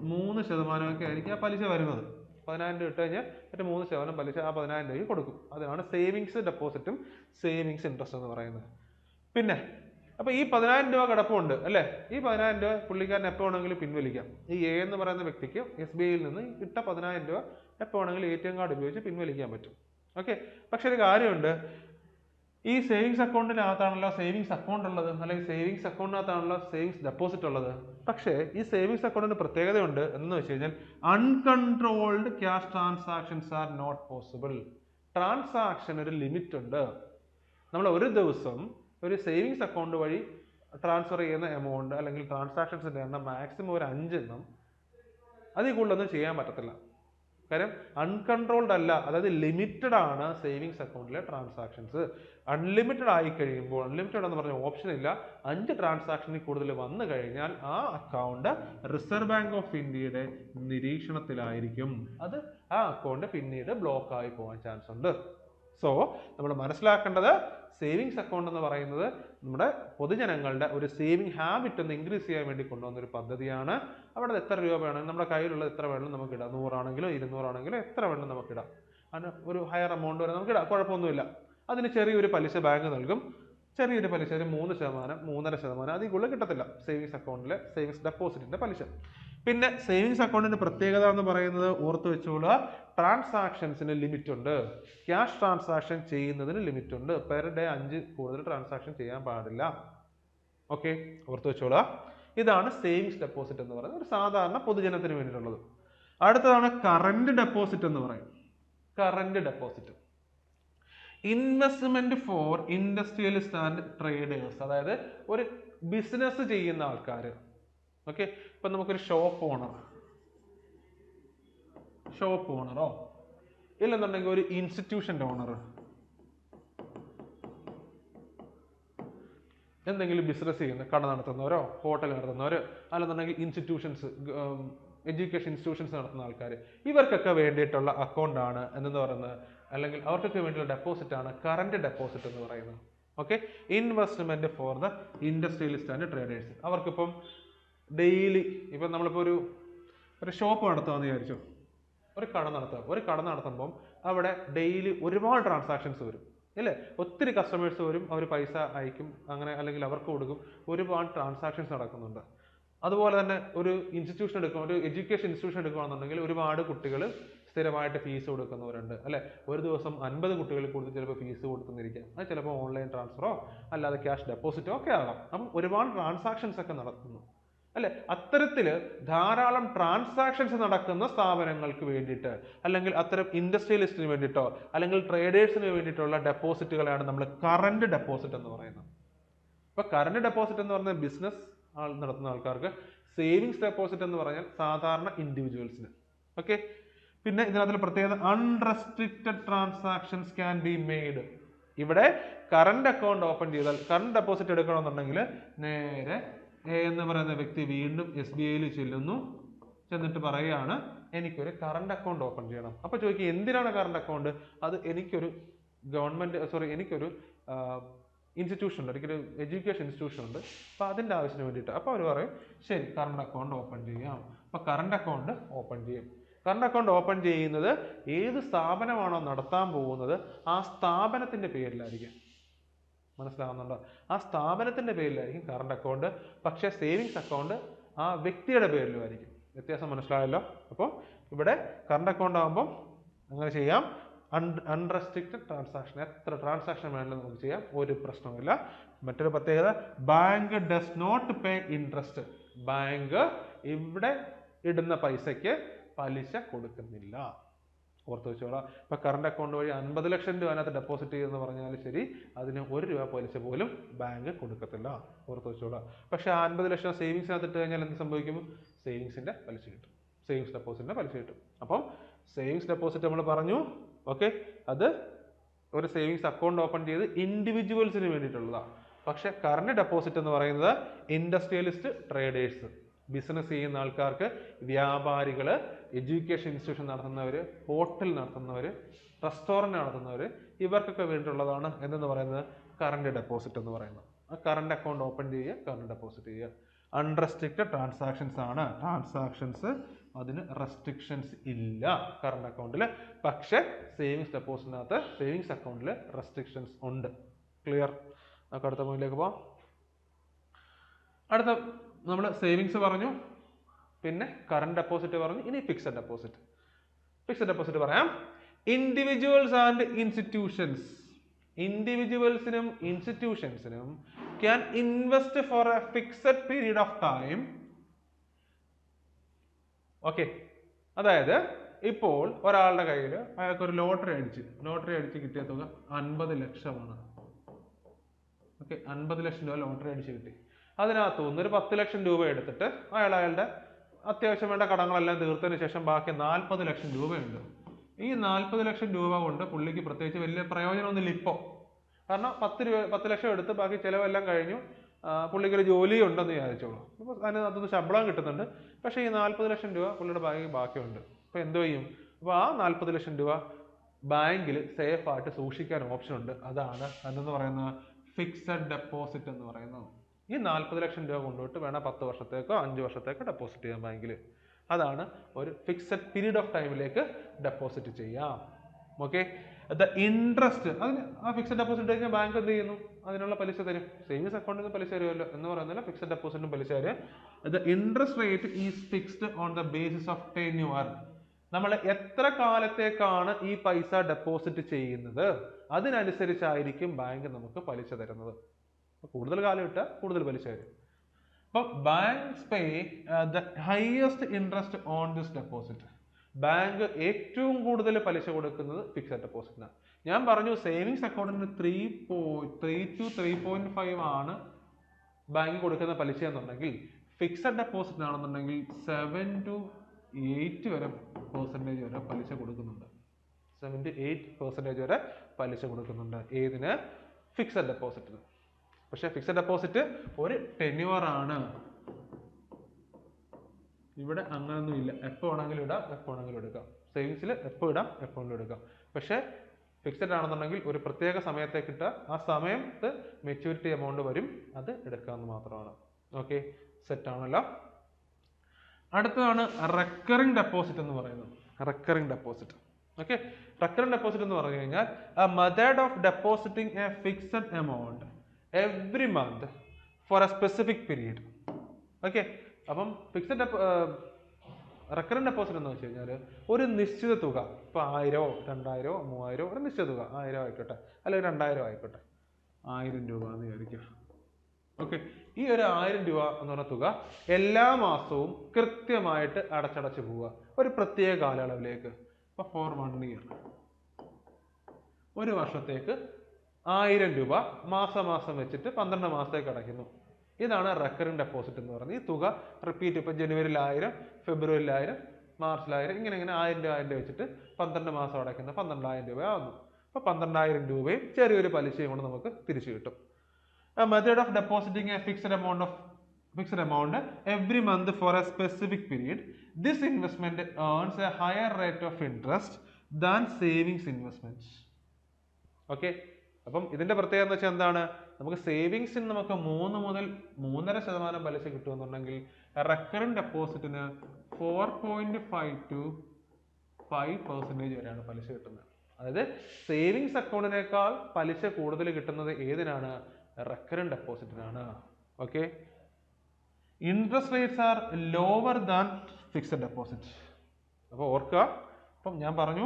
3% ആയിരിക്കും ആ പലിശ വരുന്നത്. 10000 രൂപ ഇട്ട് കഴിഞ്ഞാൽ മറ്റേ 3% പലിശ ആ 10000 രൂപയ്ക്ക് കൊടുക്കും. അതാണ് സേവിങ്സ് ഡെപ്പോസിറ്റും സേവിങ്സ് ഇൻട്രസ്റ്റ് എന്ന് പറയുന്നത്. പിന്നെ അപ്പൊ ഈ 10000 രൂപ കിടപ്പുണ്ട് അല്ലെ, ഈ 10000 രൂപ പുള്ളിക്കാരൻ എപ്പോൾ വേണമെങ്കിലും പിൻവലിക്കാം. ഈ എ എന്ന് പറയുന്ന വ്യക്തിക്ക് SBIയിൽ നിന്ന് ഇട്ട 10000 രൂപ എപ്പോൾ വേണമെങ്കിലും ATM കാർഡ് ഉപയോഗിച്ച് പിൻവലിക്കാൻ പറ്റും. ഓക്കെ, പക്ഷെ ഒരു കാര്യമുണ്ട്, ഈ സേവിങ്സ് അക്കൗണ്ടിനകത്താണല്ലോ സേവിങ്സ് അക്കൗണ്ട് ഉള്ളത്, അല്ലെങ്കിൽ സേവിങ്സ് അക്കൗണ്ടിനകത്താണല്ലോ സേവിങ്സ് ഡെപ്പോസിറ്റ് ഉള്ളത്. പക്ഷേ ഈ സേവിങ്സ് അക്കൗണ്ടിന് പ്രത്യേകതയുണ്ട്. എന്ന് വെച്ച് കഴിഞ്ഞാൽ uncontrolled cash transactions are not possible. Transaction ഒരു ലിമിറ്റ് ഉണ്ട്. നമ്മൾ ഒരു ദിവസം ഒരു സേവിങ്സ് അക്കൗണ്ട് വഴി ട്രാൻസ്ഫർ ചെയ്യുന്ന എമൗണ്ട് അല്ലെങ്കിൽ ട്രാൻസാക്ഷൻസിന്റെ എണ്ണം മാക്സിമം ഒരു 5 എണ്ണം, അതിൽ കൂടുതലൊന്നും ചെയ്യാൻ പറ്റത്തില്ല. കാര്യം അൺകൺട്രോൾഡ് അല്ല, അതായത് ലിമിറ്റഡ് ആണ് സേവിങ്സ് അക്കൗണ്ടിലെ ട്രാൻസാക്ഷൻസ്. അൺലിമിറ്റഡ് ആയി കഴിയുമ്പോൾ, അൺലിമിറ്റഡ് എന്ന് പറഞ്ഞ ഓപ്ഷൻ ഇല്ല, 5 ട്രാൻസാക്ഷനിൽ കൂടുതൽ വന്നു കഴിഞ്ഞാൽ ആ അക്കൗണ്ട് റിസർവ് ബാങ്ക് ഓഫ് ഇന്ത്യയുടെ നിരീക്ഷണത്തിലായിരിക്കും. അത് ആ അക്കൗണ്ട് പിന്നീട് ബ്ലോക്ക് ആയി പോകാൻ ചാൻസ് ഉണ്ട്. സോ നമ്മൾ മനസ്സിലാക്കേണ്ടത്, സേവിങ്സ് അക്കൗണ്ട് എന്ന് പറയുന്നത് നമ്മുടെ പൊതുജനങ്ങളുടെ ഒരു സേവിങ് ഹാബിറ്റ് ഒന്ന് ഇൻക്രീസ് ചെയ്യാൻ വേണ്ടി കൊണ്ടുവന്ന ഒരു പദ്ധതിയാണ്. അവിടെ എത്ര രൂപ വേണം, നമ്മുടെ കയ്യിലുള്ളത് എത്ര വേണം നമുക്ക് ഇടാം. 100 ആണെങ്കിലോ 200 ആണെങ്കിലോ എത്ര വേണം നമുക്ക് ഇടാം. അതിന് ഒരു ഹയർ എമൗണ്ട് വരെ നമുക്ക് ഇടാം, കുഴപ്പമൊന്നുമില്ല. അതിന് ചെറിയൊരു പലിശ ബാങ്ക് നൽകും. ചെറിയൊരു പലിശ, ഒരു 3%, 3.5%, അതിൽ കൂടുതൽ കിട്ടത്തില്ല സേവിങ്സ് അക്കൗണ്ടിലെ സേവിങ്സ് ഡെപ്പോസിറ്റിന്റെ പലിശ. പിന്നെ സേവിങ്സ് അക്കൗണ്ടിന്റെ പ്രത്യേകത എന്ന് പറയുന്നത് ഓർത്ത് വെച്ചോളുക, ട്രാൻസാക്ഷൻസിന് ലിമിറ്റ് ഉണ്ട്. ക്യാഷ് ട്രാൻസാക്ഷൻ ചെയ്യുന്നതിന് ലിമിറ്റ് ഉണ്ട്. പെർ ഡേ 5 കൂടുതൽ ട്രാൻസാക്ഷൻ ചെയ്യാൻ പാടില്ല. ഓക്കെ, ഓർത്ത് വെച്ചോളുക. ഇതാണ് സേവിങ്സ് ഡെപ്പോസിറ്റ് എന്ന് പറയുന്നത്, ഒരു സാധാരണ പൊതുജനത്തിന് വേണ്ടിയിട്ടുള്ളത്. അടുത്തതാണ് കറന്റ് ഡെപ്പോസിറ്റ് എന്ന് പറയും. Current deposit investment four industrialist and traders, അതായത് ഒരു ബിസിനസ് ചെയ്യുന്ന ആൾക്കാർ. ഓക്കെ, ഇപ്പൊ നമുക്കൊരു ഷോപ്പ് ഓണറോ ഇല്ലെന്നുണ്ടെങ്കിൽ ഒരു ഇൻസ്റ്റിറ്റ്യൂഷന്റെ ഓണർ, എന്തെങ്കിലും ബിസിനസ് ചെയ്യുന്ന കട നടത്തുന്നവരോ ഹോട്ടൽ നടത്തുന്നവരോ അല്ലെന്നുണ്ടെങ്കിൽ ഇൻസ്റ്റിറ്റ്യൂഷൻസ്, എഡ്യൂക്കേഷൻ ഇൻസ്റ്റിറ്റ്യൂഷൻസ് നടത്തുന്ന ആൾക്കാർ, ഇവർക്കൊക്കെ വേണ്ടിയിട്ടുള്ള അക്കൗണ്ട് ആണ് എന്ന് പറയുന്നത്, അല്ലെങ്കിൽ അവർക്കൊക്കെ വേണ്ടിയുള്ള ഡെപ്പോസിറ്റ് ആണ് കറന്റ് ഡെപ്പോസിറ്റ് എന്ന് പറയുന്നത്. Okay, investment for the industrialist and traders. അവർക്കിപ്പം ഡെയിലി ഇപ്പം നമ്മളിപ്പോൾ ഒരു ഷോപ്പ് നടത്തുകയെന്ന് വിചാരിച്ചു, ഒരു കട നടത്തുമ്പം അവിടെ ഡെയിലി ഒരുപാട് ട്രാൻസാക്ഷൻസ് വരും അല്ലേ, ഒത്തിരി കസ്റ്റമേഴ്സ് വരും, അവർ പൈസ അയക്കും, അങ്ങനെ അല്ലെങ്കിൽ അവർക്ക് കൊടുക്കും, ഒരുപാട് ട്രാൻസാക്ഷൻസ് നടക്കുന്നുണ്ട്. അതുപോലെ തന്നെ ഒരു ഇൻസ്റ്റിറ്റ്യൂഷൻ ഒരു എഡ്യൂക്കേഷൻ ഇൻസ്റ്റിറ്റ്യൂഷൻ എടുക്കുകയാണെന്നുണ്ടെങ്കിൽ ഒരുപാട് കുട്ടികൾ സ്ഥിരമായിട്ട് ഫീസ് കൊടുക്കുന്നവരുണ്ട് അല്ലെ. ഒരു ദിവസം 50 കുട്ടികൾ കൂടുതൽ ചിലപ്പോൾ ഫീസ് കൊടുക്കുന്നിരിക്കാം. അത് ചിലപ്പോൾ ഓൺലൈൻ ട്രാൻസ്ഫറോ അല്ലാതെ ക്യാഷ് ഡെപ്പോസിറ്റോ ഒക്കെ ആകാം. അപ്പം ഒരുപാട് ട്രാൻസാക്ഷൻസ് ഒക്കെ നടക്കുന്നു അല്ലെ. അത്തരത്തില് ധാരാളം ട്രാൻസാക്ഷൻസ് നടക്കുന്ന സ്ഥാപനങ്ങൾക്ക് വേണ്ടിയിട്ട്, അല്ലെങ്കിൽ അത്തരം ഇൻഡസ്ട്രിയലിസ്റ്റിന് വേണ്ടിയിട്ടോ അല്ലെങ്കിൽ ട്രേഡേഴ്സിന് വേണ്ടിയിട്ടുള്ള ഡെപ്പോസിറ്റുകളാണ് നമ്മൾ കറന്റ് ഡെപ്പോസിറ്റ് എന്ന് പറയുന്നത്. ഇപ്പൊ കറന്റ് ഡെപ്പോസിറ്റ് എന്ന് പറഞ്ഞാൽ ബിസിനസ് നടത്തുന്ന ആൾക്കാർക്ക്, സേവിങ്സ് ഡെപ്പോസിറ്റ് എന്ന് പറഞ്ഞാൽ സാധാരണ ഇൻഡിവിജ്വൽസിന്. ഓക്കെ, പിന്നെ ഇതിനകത്ത് പ്രത്യേകത unrestricted transactions can be made. ഇവിടെ കറന്റ് അക്കൗണ്ട് ഓപ്പൺ ചെയ്താൽ, കറന്റ് ഡെപ്പോസിറ്റ് എടുക്കണമെന്നുണ്ടെങ്കിൽ നേരെ എ എന്ന് പറയുന്ന വ്യക്തി വീണ്ടും SBIയിൽ ചെന്നിട്ട് പറയുകയാണ് എനിക്കൊരു കറന്റ് അക്കൗണ്ട് ഓപ്പൺ ചെയ്യണം. അപ്പൊ ചോദിക്കുക എന്തിനാണ് കറന്റ് അക്കൗണ്ട്? അത് എനിക്കൊരു എനിക്കൊരു ഇൻസ്റ്റിറ്റ്യൂഷൻ ഉണ്ട്, എനിക്കൊരു എഡ്യൂക്കേഷൻ ഇൻസ്റ്റിറ്റ്യൂഷൻ ഉണ്ട്, അപ്പൊ അതിന്റെ ആവശ്യത്തിന് വേണ്ടിയിട്ട്. അപ്പൊ അവർ പറയും ശരി കറന്റ് അക്കൗണ്ട് ഓപ്പൺ ചെയ്യാം. അപ്പൊ കറന്റ് അക്കൗണ്ട് ഓപ്പൺ ചെയ്യും. കറന്റ് അക്കൗണ്ട് ഓപ്പൺ ചെയ്യുന്നത് ഏത് സ്ഥാപനമാണോ നടത്താൻ പോകുന്നത് ആ സ്ഥാപനത്തിന്റെ പേരിലായിരിക്കും. മനസ്സിലാവുന്നുണ്ടോ? ആ സ്ഥാപനത്തിന്റെ പേരിലായിരിക്കും കറന്റ് അക്കൗണ്ട്. പക്ഷെ സേവിങ്സ് അക്കൗണ്ട് ആ വ്യക്തിയുടെ പേരിലുമായിരിക്കും. വ്യത്യാസം മനസ്സിലായല്ലോ? അപ്പോൾ ഇവിടെ കറന്റ് അക്കൗണ്ട് ആകുമ്പോൾ അങ്ങനെ ചെയ്യാം. അൺറെസ്ട്രിക്റ്റഡ് ട്രാൻസാക്ഷൻ, എത്ര ട്രാൻസാക്ഷൻ വേണമെങ്കിലും നമുക്ക് ചെയ്യാം, ഒരു പ്രശ്നവുമില്ല. മറ്റൊരു പ്രത്യേകത, bank does not pay interest. Bank ഇവിടെ ഇടുന്ന പൈസയ്ക്ക് പലിശ കൊടുക്കുന്നില്ല. ഓർത്ത് വെച്ചോളാം. ഇപ്പൊ കറന്റ് അക്കൗണ്ട് വഴി 50 ലക്ഷം രൂപ അതിനകത്ത് ഡെപ്പോസിറ്റ് ചെയ്യുമെന്ന് പറഞ്ഞാൽ ശരി, അതിന് 1 രൂപ പലിശ പോലും ബാങ്ക് കൊടുക്കത്തില്ല. ഓർത്ത് വെച്ചോളാം. പക്ഷെ 50 ലക്ഷം സേവിങ്സിനകത്ത് ഇട്ട് കഴിഞ്ഞാൽ എന്ത് സംഭവിക്കും? സേവിങ്സിന്റെ പലിശ കിട്ടും, സേവിങ്സ് ഡെപ്പോസിറ്റിന്റെ പലിശ കിട്ടും. അപ്പം സേവിങ്സ് ഡെപ്പോസിറ്റ് നമ്മൾ പറഞ്ഞു. ഓക്കെ, അത് ഒരു സേവിങ്സ് അക്കൗണ്ട് ഓപ്പൺ ചെയ്ത് ഇൻഡിവിജ്വൽസിന് വേണ്ടിയിട്ടുള്ളതാണ്. പക്ഷെ കറന്റ് ഡെപ്പോസിറ്റ് എന്ന് പറയുന്നത് ഇൻഡസ്ട്രിയലിസ്റ്റ്, ട്രേഡേഴ്സ്, ബിസിനസ് ചെയ്യുന്ന ആൾക്കാർക്ക്, വ്യാപാരികള്, എഡ്യൂക്കേഷൻ ഇൻസ്റ്റിറ്റ്യൂഷൻ നടത്തുന്നവര്, ഹോട്ടൽ നടത്തുന്നവര്, റെസ്റ്റോറൻറ്റ് നടത്തുന്നവര്, ഇവർക്കൊക്കെ വേണ്ടിയിട്ടുള്ളതാണ് എന്തെന്ന് പറയുന്നത് കറന്റ് ഡെപ്പോസിറ്റ് എന്ന് പറയുന്നത്. ആ കറന്റ് അക്കൗണ്ട് ഓപ്പൺ ചെയ്യുക, കറന്റ് ഡെപ്പോസിറ്റ് ചെയ്യുക. അൺറെസ്ട്രിക്റ്റഡ് ട്രാൻസാക്ഷൻസ് ആണ്. ട്രാൻസാക്ഷൻസ് അതിന് റെസ്ട്രിക്ഷൻസ് ഇല്ല കറന്റ് അക്കൗണ്ടിൽ. പക്ഷെ സേവിങ്സ് ഡെപ്പോസിറ്റിനകത്ത്, സേവിങ്സ് അക്കൗണ്ടിൽ റെസ്ട്രിക്ഷൻസ് ഉണ്ട്. ക്ലിയർ? നമുക്ക് അടുത്ത പോയിന്റിലേക്ക് പോവാം. അടുത്ത നമ്മൾ സേവിങ്സ് പറഞ്ഞു, പിന്നെ കറന്റ് ഡെപ്പോസിറ്റ് പറഞ്ഞു, ഇനി ഫിക്സഡ് ഡെപ്പോസിറ്റ്. ഫിക്സഡ് ഡെപ്പോസിറ്റ് പറയാം. ഇൻഡിവിജ്വൽസ് ആൻഡ് ഇൻസ്റ്റിറ്റ്യൂഷൻസ്, ഇൻഡിവിജ്വൽസിനും ഇൻസ്റ്റിറ്റ്യൂഷൻസിനും can invest for a fixed period of time. Okay, അതായത് ഇപ്പോൾ ഒരാളുടെ കയ്യിൽ അയാൾക്ക് ഒരു ലോട്ടറി അടിച്ച് കിട്ടിയ തുക 50 ലക്ഷമാണ്. ഓക്കെ, 50 ലക്ഷം രൂപ ലോട്ടറി അടിച്ച് കിട്ടി. അതിനകത്തുനിന്ന് ഒരു 10 ലക്ഷം രൂപ എടുത്തിട്ട് അയാളുടെ അത്യാവശ്യം വേണ്ട കടങ്ങളെല്ലാം തീർത്തതിന് ശേഷം ബാക്കി 40 ലക്ഷം രൂപയുണ്ട്. ഈ 40 ലക്ഷം രൂപ കൊണ്ട് പുള്ളിക്ക് പ്രത്യേകിച്ച് വലിയ പ്രയോജനമൊന്നുമില്ല ഇപ്പോൾ. കാരണം 10 ലക്ഷം എടുത്ത് ബാക്കി ചിലവെല്ലാം കഴിഞ്ഞു, പുള്ളിക്ക് ഒരു ജോലി ഉണ്ടെന്ന് വിചാരിച്ചോളൂ. അപ്പോൾ അതിനകത്തുനിന്ന് ശമ്പളം കിട്ടുന്നുണ്ട്. പക്ഷേ ഈ 40 ലക്ഷം രൂപ പുള്ളിയുടെ ബാക്കിയുണ്ട്. അപ്പോൾ എന്തോ ചെയ്യും? അപ്പോൾ ആ 40 ലക്ഷം രൂപ ബാങ്കിൽ സേഫ് ആയിട്ട് സൂക്ഷിക്കാൻ ഓപ്ഷൻ ഉണ്ട്. അതാണ് എന്തെന്ന് പറയുന്നത് ഫിക്സഡ് ഡെപ്പോസിറ്റ് എന്ന് പറയുന്നത്. ഈ 40 ലക്ഷം രൂപ കൊണ്ടുപോയിട്ട് വേണം 10 വർഷത്തേക്കോ 5 വർഷത്തേക്കോ ഡെപ്പോസിറ്റ് ചെയ്യാൻ ബാങ്കിൽ. അതാണ് ഒരു ഫിക്സഡ് പീരീഡ് ഓഫ് ടൈമിലേക്ക് ഡെപ്പോസിറ്റ് ചെയ്യാം. ഓക്കെ, ദ ഇൻട്രസ്റ്റ്, അതിന് ആ ഫിക്സഡ് ഡെപ്പോസിറ്റ് കഴിഞ്ഞാൽ ബാങ്ക് എന്ത് ചെയ്യുന്നു? അതിനുള്ള പലിശ തരും. സേവിങ്സ് അക്കൗണ്ടിൽ നിന്ന് പലിശ തരുമല്ലോ എന്ന് പറയുന്നില്ല, ഫിക്സഡ് ഡെപ്പോസിറ്റിനും പലിശ തരും. The interest rate is fixed on the basis of tenure. നമ്മൾ എത്ര കാലത്തേക്കാണ് ഈ പൈസ ഡെപ്പോസിറ്റ് ചെയ്യുന്നത് അതിനനുസരിച്ചായിരിക്കും ബാങ്ക് നമുക്ക് പലിശ തരുന്നത്. കൂടുതൽ കാലം ഇട്ടാൽ കൂടുതൽ പലിശ തരും. അപ്പം banks pay the highest interest on this deposit. Bank ഏറ്റവും കൂടുതൽ പലിശ കൊടുക്കുന്നത് ഫിക്സഡ് ഡെപ്പോസിറ്റിനാണ്. ഞാൻ പറഞ്ഞു സേവിങ്സ് അക്കൗണ്ടിന് 3 to 3.5 ആണ് ബാങ്ക് കൊടുക്കുന്ന പലിശ എന്നുണ്ടെങ്കിൽ ഫിക്സഡ് ഡെപ്പോസിറ്റ് ആണെന്നുണ്ടെങ്കിൽ 7 to 8 വരെ പെർസെൻറ്റേജ് വരെ പലിശ കൊടുക്കുന്നുണ്ട്. 7 to 8% വരെ പലിശ കൊടുക്കുന്നുണ്ട്. ഏതിന്? ഫിക്സഡ് ഡെപ്പോസിറ്റിന്. പക്ഷെ ഫിക്സഡ് ഡെപ്പോസിറ്റ് ഒരു ടെന്യൂർ ആണ്. ഇവിടെ അങ്ങനൊന്നും ഇല്ല. എപ്പോൾ വേണമെങ്കിലും ഇടാം, എപ്പോൾ വേണമെങ്കിലും എടുക്കാം. സേവിങ്സിൽ എപ്പോൾ ഇടാം, എപ്പോൾ വേണമെങ്കിലും എടുക്കാം. പക്ഷെ ഫിക്സഡ് ആണെന്നുണ്ടെങ്കിൽ ഒരു പ്രത്യേക സമയത്തേക്ക് ഇട്ട ആ സമയത്ത് മെച്യൂരിറ്റി എമൗണ്ട് വരും, അത് എടുക്കാമെന്ന് മാത്രമാണ്. ഓക്കെ, സെറ്റ് ആണല്ലോ. അടുത്തതാണ് റെക്കറിംഗ് ഡെപ്പോസിറ്റ് എന്ന് പറയുന്നത്. Recurring deposit. Okay, recurring deposit എന്ന് പറഞ്ഞു കഴിഞ്ഞാൽ a method of depositing a fixed amount every month for a specific period. Okay, അപ്പം ഫിക്സഡ് റെക്കറിംഗ് ഡെപ്പോസിറ്റ് എന്ന് വെച്ച് കഴിഞ്ഞാൽ ഒരു നിശ്ചിത തുക, ഇപ്പോൾ 1000, 2000, 3000, ഒരു നിശ്ചിത തുക, 1000 ആയിക്കോട്ടെ അല്ലെങ്കിൽ 2000 ആയിക്കോട്ടെ, 1000 രൂപ എന്ന് വിചാരിക്കുക. ഓക്കെ, ഈ ഒരു 1000 രൂപ എന്ന് പറഞ്ഞ തുക എല്ലാ മാസവും കൃത്യമായിട്ട് അടച്ചടച്ച് പോവുക ഒരു പ്രത്യേക കാലയളവിലേക്ക്. ഇപ്പോൾ ഫോർ 1 year, ഒരു വർഷത്തേക്ക് 1000 രൂപ മാസം വെച്ചിട്ട് 12 മാസത്തേക്ക് അടയ്ക്കുന്നു. ഇതാണ് റെക്കറിംഗ് ഡെപ്പോസിറ്റ് എന്ന് പറയുന്നത്. ഈ തുക റിപ്പീറ്റ്, ഇപ്പോൾ ജനുവരിയിൽ 1000, ഫെബ്രുവരിയിൽ 1000, മാർച്ചിൽ 1000, ഇങ്ങനെ 1000 രൂപ വെച്ചിട്ട് 12 മാസം അടയ്ക്കുന്ന 12000 രൂപ ആവുന്നു. അപ്പോൾ 12000 രൂപയും ചെറിയൊരു പലിശയും കൊണ്ട് നമുക്ക് തിരിച്ചു കിട്ടും. A method of depositing a fixed amount every month for a specific period. This investment earns a higher rate of interest than savings investments. Okay, അപ്പം ഇതിന്റെ പ്രത്യേകത എന്ന് വെച്ചാൽ എന്താണ്? നമുക്ക് സേവിങ്സിന് നമുക്ക് 3 മുതൽ 3.5% പലിശ കിട്ടുമെന്നുണ്ടെങ്കിൽ റെക്കറിംഗ് ഡെപ്പോസിറ്റിന് 4.5 to 5% വരെയാണ് പലിശ കിട്ടുന്നത്. അതായത് സേവിങ്സ് അക്കൗണ്ടിനേക്കാൾ പലിശ കൂടുതൽ കിട്ടുന്നത് ഏതിനാണ്? റെക്കറിംഗ് ഡെപ്പോസിറ്റിനാണ്. Okay, interest rates are lower than fixed deposit. അപ്പോൾ ഓർക്കുക, അപ്പം ഞാൻ പറഞ്ഞു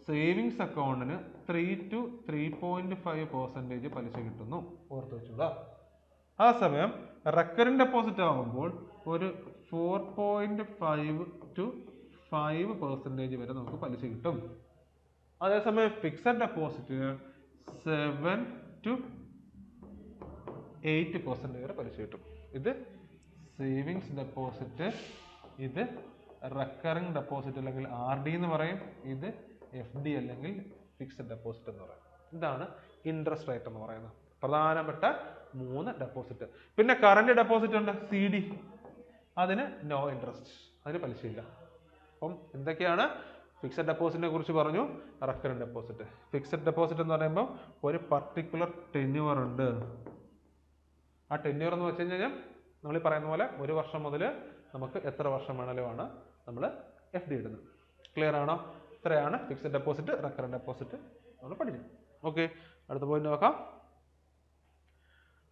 സേവിങ്സ് അക്കൗണ്ടിന് 3 to 3.5% പലിശ കിട്ടുന്നു, ഓർത്ത് വെച്ചോളാം. ആ സമയം റെക്കറിംഗ് ഡെപ്പോസിറ്റ് ആകുമ്പോൾ ഒരു 4.5 to 5% വരെ നമുക്ക് പലിശ കിട്ടും. അതേസമയം ഫിക്സഡ് ഡെപ്പോസിറ്റിന് 7 to 8% വരെ പലിശ കിട്ടും. ഇത് സേവിങ്സ് ഡെപ്പോസിറ്റ്, ഇത് റെക്കറിംഗ് ഡെപ്പോസിറ്റ് അല്ലെങ്കിൽ RD എന്ന് പറയും, ഇത് FD അല്ലെങ്കിൽ ഫിക്സഡ് ഡെപ്പോസിറ്റ് എന്ന് പറയും. ഇതാണ് ഇൻട്രസ്റ്റ് റേറ്റ് എന്ന് പറയുന്നത്. പ്രധാനപ്പെട്ട 3 ഡെപ്പോസിറ്റ്. പിന്നെ കറന്റ് ഡെപ്പോസിറ്റ് ഉണ്ട്, CD, അതിന് നോ ഇൻട്രസ്റ്റ്, അതിന് പലിശയില്ല. അപ്പം എന്തൊക്കെയാണ്? ഫിക്സഡ് ഡെപ്പോസിറ്റിനെ കുറിച്ച് പറഞ്ഞു, റെക്കറിംഗ് ഡെപ്പോസിറ്റ്. ഫിക്സഡ് ഡെപ്പോസിറ്റ് എന്ന് പറയുമ്പോൾ ഒരു പർട്ടിക്കുലർ ടെന്യൂർ ഉണ്ട്. ആ ടെന്യൂർ എന്ന് വെച്ച് കഴിഞ്ഞാൽ നമ്മൾ പറയുന്ന പോലെ 1 വർഷം മുതൽ നമുക്ക് എത്ര വർഷം വേണമല്ലോ നമ്മൾ FD ഇടുന്നത്. ക്ലിയർ ആണോ? ഇത്രയാണ് ഫിക്സഡ് ഡെപ്പോസിറ്റ്, റെക്കറിംഗ് ഡെപ്പോസിറ്റ് നമ്മൾ പഠിച്ചു. ഓക്കെ, അടുത്ത പോയിന്റ് നോക്കാം.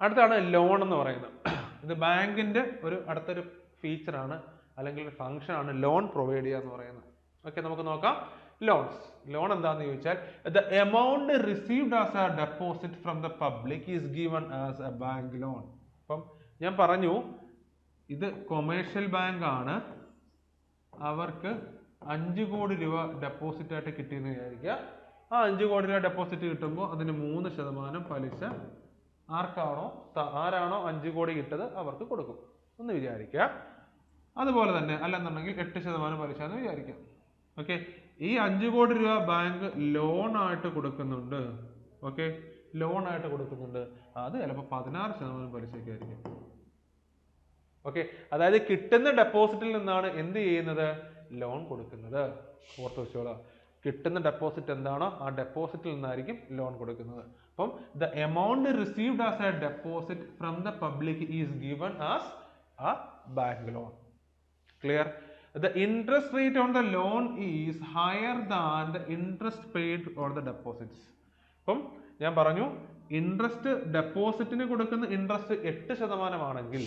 അടുത്താണ് ലോൺ എന്ന് പറയുന്നത്. ഇത് ബാങ്കിന്റെ അടുത്തൊരു ഫീച്ചറാണ് അല്ലെങ്കിൽ ഒരു ഫംഗ്ഷൻ ആണ് ലോൺ പ്രൊവൈഡ് ചെയ്യുക എന്ന് പറയുന്നത്. ഓക്കെ, നമുക്ക് നോക്കാം. ലോൺ എന്താണെന്ന് ചോദിച്ചാൽ the amount received as a deposit from the public is given as a bank loan. അപ്പം ഞാൻ പറഞ്ഞു ഇത് കൊമേഴ്ഷ്യൽ ബാങ്ക് ആണ്, അവർക്ക് 5 കോടി രൂപ ഡെപ്പോസിറ്റ് ആയിട്ട് കിട്ടിയെന്ന് വിചാരിക്കുക. ആ 5 കോടി രൂപ ഡെപ്പോസിറ്റ് കിട്ടുമ്പോൾ അതിന് 3% പലിശ ആരാണോ 5 കോടി കിട്ടത് അവർക്ക് കൊടുക്കും എന്ന് വിചാരിക്കുക. അതുപോലെ തന്നെ അല്ലെന്നുണ്ടെങ്കിൽ 8% പലിശ എന്ന് വിചാരിക്കാം. ഓക്കെ, ഈ 5 കോടി രൂപ ബാങ്ക് ലോൺ ആയിട്ട് കൊടുക്കുന്നുണ്ട്. ഓക്കെ, ലോൺ ആയിട്ട് കൊടുക്കുന്നുണ്ട്. അത് ചിലപ്പോൾ 16% പലിശയ്ക്ക് ആയിരിക്കും. ഓക്കെ, അതായത് കിട്ടുന്ന ഡെപ്പോസിറ്റിൽ നിന്നാണ് എന്ത് ചെയ്യുന്നത്? ലോൺ കൊടുക്കുന്നത്. ഓർത്ത് വെച്ചോളാം, കിട്ടുന്ന ഡെപ്പോസിറ്റ് എന്താണോ ആ ഡെപ്പോസിറ്റിൽ നിന്നായിരിക്കും ലോൺ കൊടുക്കുന്നത്. അപ്പം the amount received as a deposit from the public is given as a bank loan. Clear? The interest rate on the loan is higher than the interest paid on the deposits. അപ്പം ഞാൻ പറഞ്ഞു interest ഡെപ്പോസിറ്റിന് കൊടുക്കുന്ന interest 8% ആണെങ്കിൽ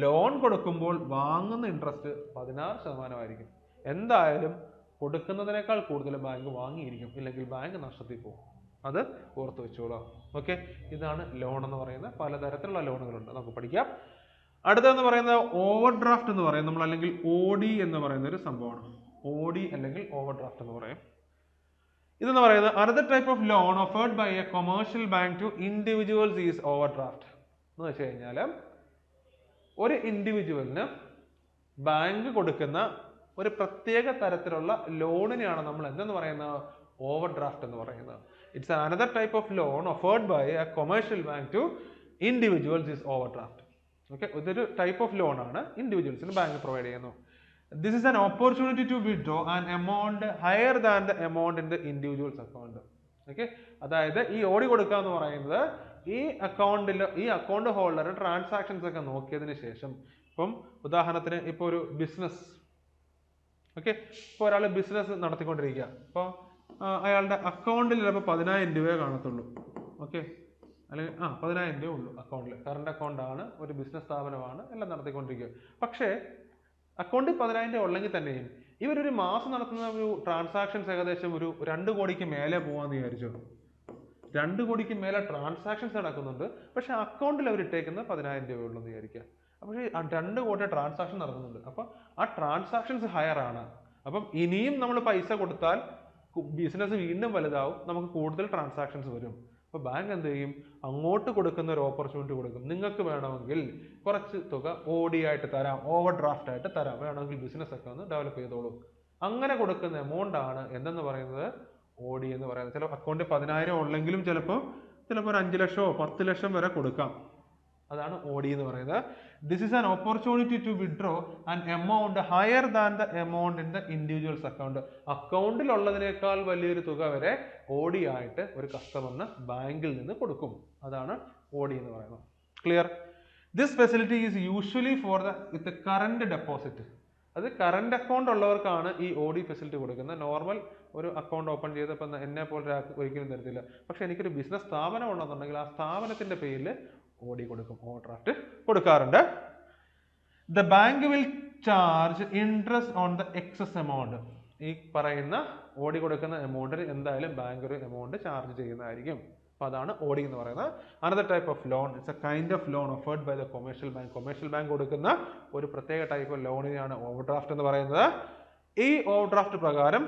loan കൊടുക്കുമ്പോൾ വാങ്ങുന്ന interest 16% ആയിരിക്കും. എന്തായാലും കൊടുക്കുന്നതിനേക്കാൾ കൂടുതൽ ബാങ്ക് വാങ്ങിയിരിക്കും, ഇല്ലെങ്കിൽ ബാങ്ക് നഷ്ടത്തിൽ പോകും. അത് ഓർത്ത് വെച്ചോളാം. ഓക്കെ, ഇതാണ് ലോൺ എന്ന് പറയുന്നത്. പലതരത്തിലുള്ള ലോണുകളുണ്ട്, നമുക്ക് പഠിക്കാം. അടുത്തതെന്ന് പറയുന്നത് ഓവർ ഡ്രാഫ്റ്റ് എന്ന് പറയും നമ്മൾ, അല്ലെങ്കിൽ OD എന്ന് പറയുന്ന ഒരു സംഭവമാണ്. OD അല്ലെങ്കിൽ ഓവർ ഡ്രാഫ്റ്റ് എന്ന് പറയും. ഇതെന്ന് പറയുന്നത് another type of loan offered by a commercial bank to individuals is overdraft. എന്ന് വെച്ച് കഴിഞ്ഞാൽ ഒരു ഇൻഡിവിജ്വലിന് ബാങ്ക് കൊടുക്കുന്ന ഒരു പ്രത്യേക തരത്തിലുള്ള ലോണിനെയാണ് നമ്മൾ എന്തെന്ന് പറയുന്നത്, ഓവർ ഡ്രാഫ്റ്റ് എന്ന് പറയുന്നത്. It's another type of loan offered by a commercial bank to individuals is overdraft. Okay, ഇതൊരു ടൈപ്പ് ഓഫ് ലോൺ ആണ്, ഇൻഡിവിജ്വൽസിന് ബാങ്ക് പ്രൊവൈഡ് ചെയ്യുന്നു. This is an opportunity to withdraw an amount higher than the amount in the individual's account. Okay, അതായത് ഈ ഓടി കൊടുക്കുക എന്ന് പറയുന്നത് ഈ അക്കൗണ്ട് ഹോൾഡർ ട്രാൻസാക്ഷൻസ് ഒക്കെ നോക്കിയതിന് ശേഷം, ഇപ്പം ഉദാഹരണത്തിന് ഇപ്പോൾ ഒരു ബിസിനസ്, ഓക്കെ, ഇപ്പോൾ ഒരാൾ ബിസിനസ് നടത്തിക്കൊണ്ടിരിക്കുക, അപ്പോൾ അയാളുടെ അക്കൗണ്ടിൽ ചിലപ്പോൾ 10,000 രൂപയെ കാണത്തുള്ളൂ. ഓക്കെ, അല്ലെങ്കിൽ 10,000 രൂപ ഉള്ളൂ അക്കൗണ്ടിൽ. കറണ്ട് അക്കൗണ്ട് ആണ്, ഒരു ബിസിനസ് സ്ഥാപനമാണ്, എല്ലാം നടത്തിക്കൊണ്ടിരിക്കുക. പക്ഷേ അക്കൗണ്ടിൽ 10,000 രൂപ ഉള്ളെങ്കിൽ തന്നെയും ഇവരൊരു മാസം നടത്തുന്ന ഒരു ട്രാൻസാക്ഷൻസ് ഏകദേശം ഒരു 2 കോടിക്ക് മേലെ പോകാമെന്ന് വിചാരിച്ചു. 2 കോടിക്ക് മേലെ ട്രാൻസാക്ഷൻസ് നടക്കുന്നുണ്ട്, പക്ഷെ അക്കൗണ്ടിൽ അവർ ഇട്ടേക്കുന്നത് 10,000 രൂപ ഉള്ളൂ എന്ന് വിചാരിക്കുക. പക്ഷേ 2 കോടി ട്രാൻസാക്ഷൻ നടക്കുന്നുണ്ട്, അപ്പോൾ ആ ട്രാൻസാക്ഷൻസ് ഹയർ ആണ്. അപ്പം ഇനിയും നമ്മൾ പൈസ കൊടുത്താൽ ബിസിനസ് വീണ്ടും വലുതാവും, നമുക്ക് കൂടുതൽ ട്രാൻസാക്ഷൻസ് വരും. അപ്പോൾ ബാങ്ക് എന്ത് ചെയ്യും, അങ്ങോട്ട് കൊടുക്കുന്ന ഒരു ഓപ്പർച്യൂണിറ്റി കൊടുക്കും. നിങ്ങൾക്ക് വേണമെങ്കിൽ കുറച്ച് തുക OD ആയിട്ട് തരാം, ഓവർ ഡ്രാഫ്റ്റ് ആയിട്ട് തരാം, വേണമെങ്കിൽ ബിസിനസ് ഒക്കെ ഒന്ന് ഡെവലപ്പ് ചെയ്തോളൂ. അങ്ങനെ കൊടുക്കുന്ന എമൗണ്ട് ആണ് എന്തെന്ന് പറയുന്നത്, OD എന്ന് പറയുന്നത്. ചില അക്കൗണ്ടിൽ 10,000 ഉള്ളെങ്കിലും ചിലപ്പോൾ ഒരു 5 ലക്ഷമോ 10 ലക്ഷം വരെ കൊടുക്കാം. അതാണ് OD എന്ന് പറയുന്നത്. This is an opportunity to withdraw an amount higher than the amount in the individual's account. അക്കൗണ്ടിൽ ഉള്ളതിനേക്കാൾ വലിയൊരു തുക വരെ OD ആയിട്ട് ഒരു കസ്റ്റമറിന് ബാങ്കിൽ നിന്ന് കൊടുക്കും. അതാണ് OD എന്ന് പറയുന്നത്. Clear? This facility is usually for the current deposit. അത് കറണ്ട് അക്കൗണ്ട് ഉള്ളവർക്കാണ് ഈ OD ഫെസിലിറ്റി കൊടുക്കുന്നത്. നോർമൽ ഒരു അക്കൗണ്ട് ഓപ്പൺ ചെയ്തപ്പോൾ എന്നെ പോലെ ഒരിക്കലും തരത്തില്ല. പക്ഷെ എനിക്കൊരു ബിസിനസ് സ്ഥാപനം ഉണ്ടെന്നുണ്ടെങ്കിൽ ആ സ്ഥാപനത്തിന്റെ പേരിൽ OD കൊടുക്കും, ഓവർ ഡ്രാഫ്റ്റ് കൊടുക്കാറുണ്ട്. The bank will charge interest on the excess amount. ഈ പറയുന്ന OD കൊടുക്കുന്ന എമൗണ്ടിന് എന്തായാലും ബാങ്ക് ഒരു എമൗണ്ട് ചാർജ് ചെയ്യുന്നതായിരിക്കും. അപ്പോൾ അതാണ് OD എന്ന് പറയുന്നത്. Another type of loan, it's a kind of loan offered by the commercial bank. Commercial bank കൊടുക്കുന്ന ഒരു പ്രത്യേക ടൈപ്പ് ഓഫ് ലോണിനെയാണ് ഓവർ ഡ്രാഫ്റ്റ് എന്ന് പറയുന്നത്. ഈ ഓവർ ഡ്രാഫ്റ്റ് പ്രകാരം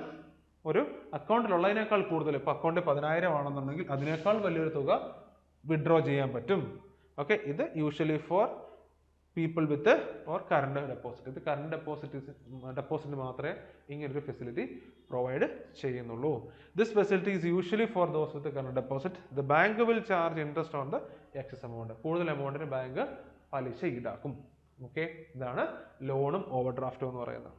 ഒരു അക്കൗണ്ടിലുള്ളതിനേക്കാൾ കൂടുതൽ, ഇപ്പോൾ അക്കൗണ്ടിൽ 10,000 ആണെന്നുണ്ടെങ്കിൽ അതിനേക്കാൾ വലിയൊരു തുക വിഡ്രോ ചെയ്യാൻ പറ്റും. ഓക്കെ, ഇത് usually for people with or current deposit. ഇത് കറണ്ട് ഡെപ്പോസിറ്റ് മാത്രമേ ഇങ്ങനൊരു ഫെസിലിറ്റി പ്രൊവൈഡ് ചെയ്യുന്നുള്ളൂ. This facility is usually for those with current deposit. The bank will charge interest on the excess amount. കൂടുതൽ എമൗണ്ടിന് bank പലിശ ഈടാക്കും. Okay, ഇതാണ് ലോണും ഓവർ ഡ്രാഫ്റ്റും എന്ന് പറയുന്നത്.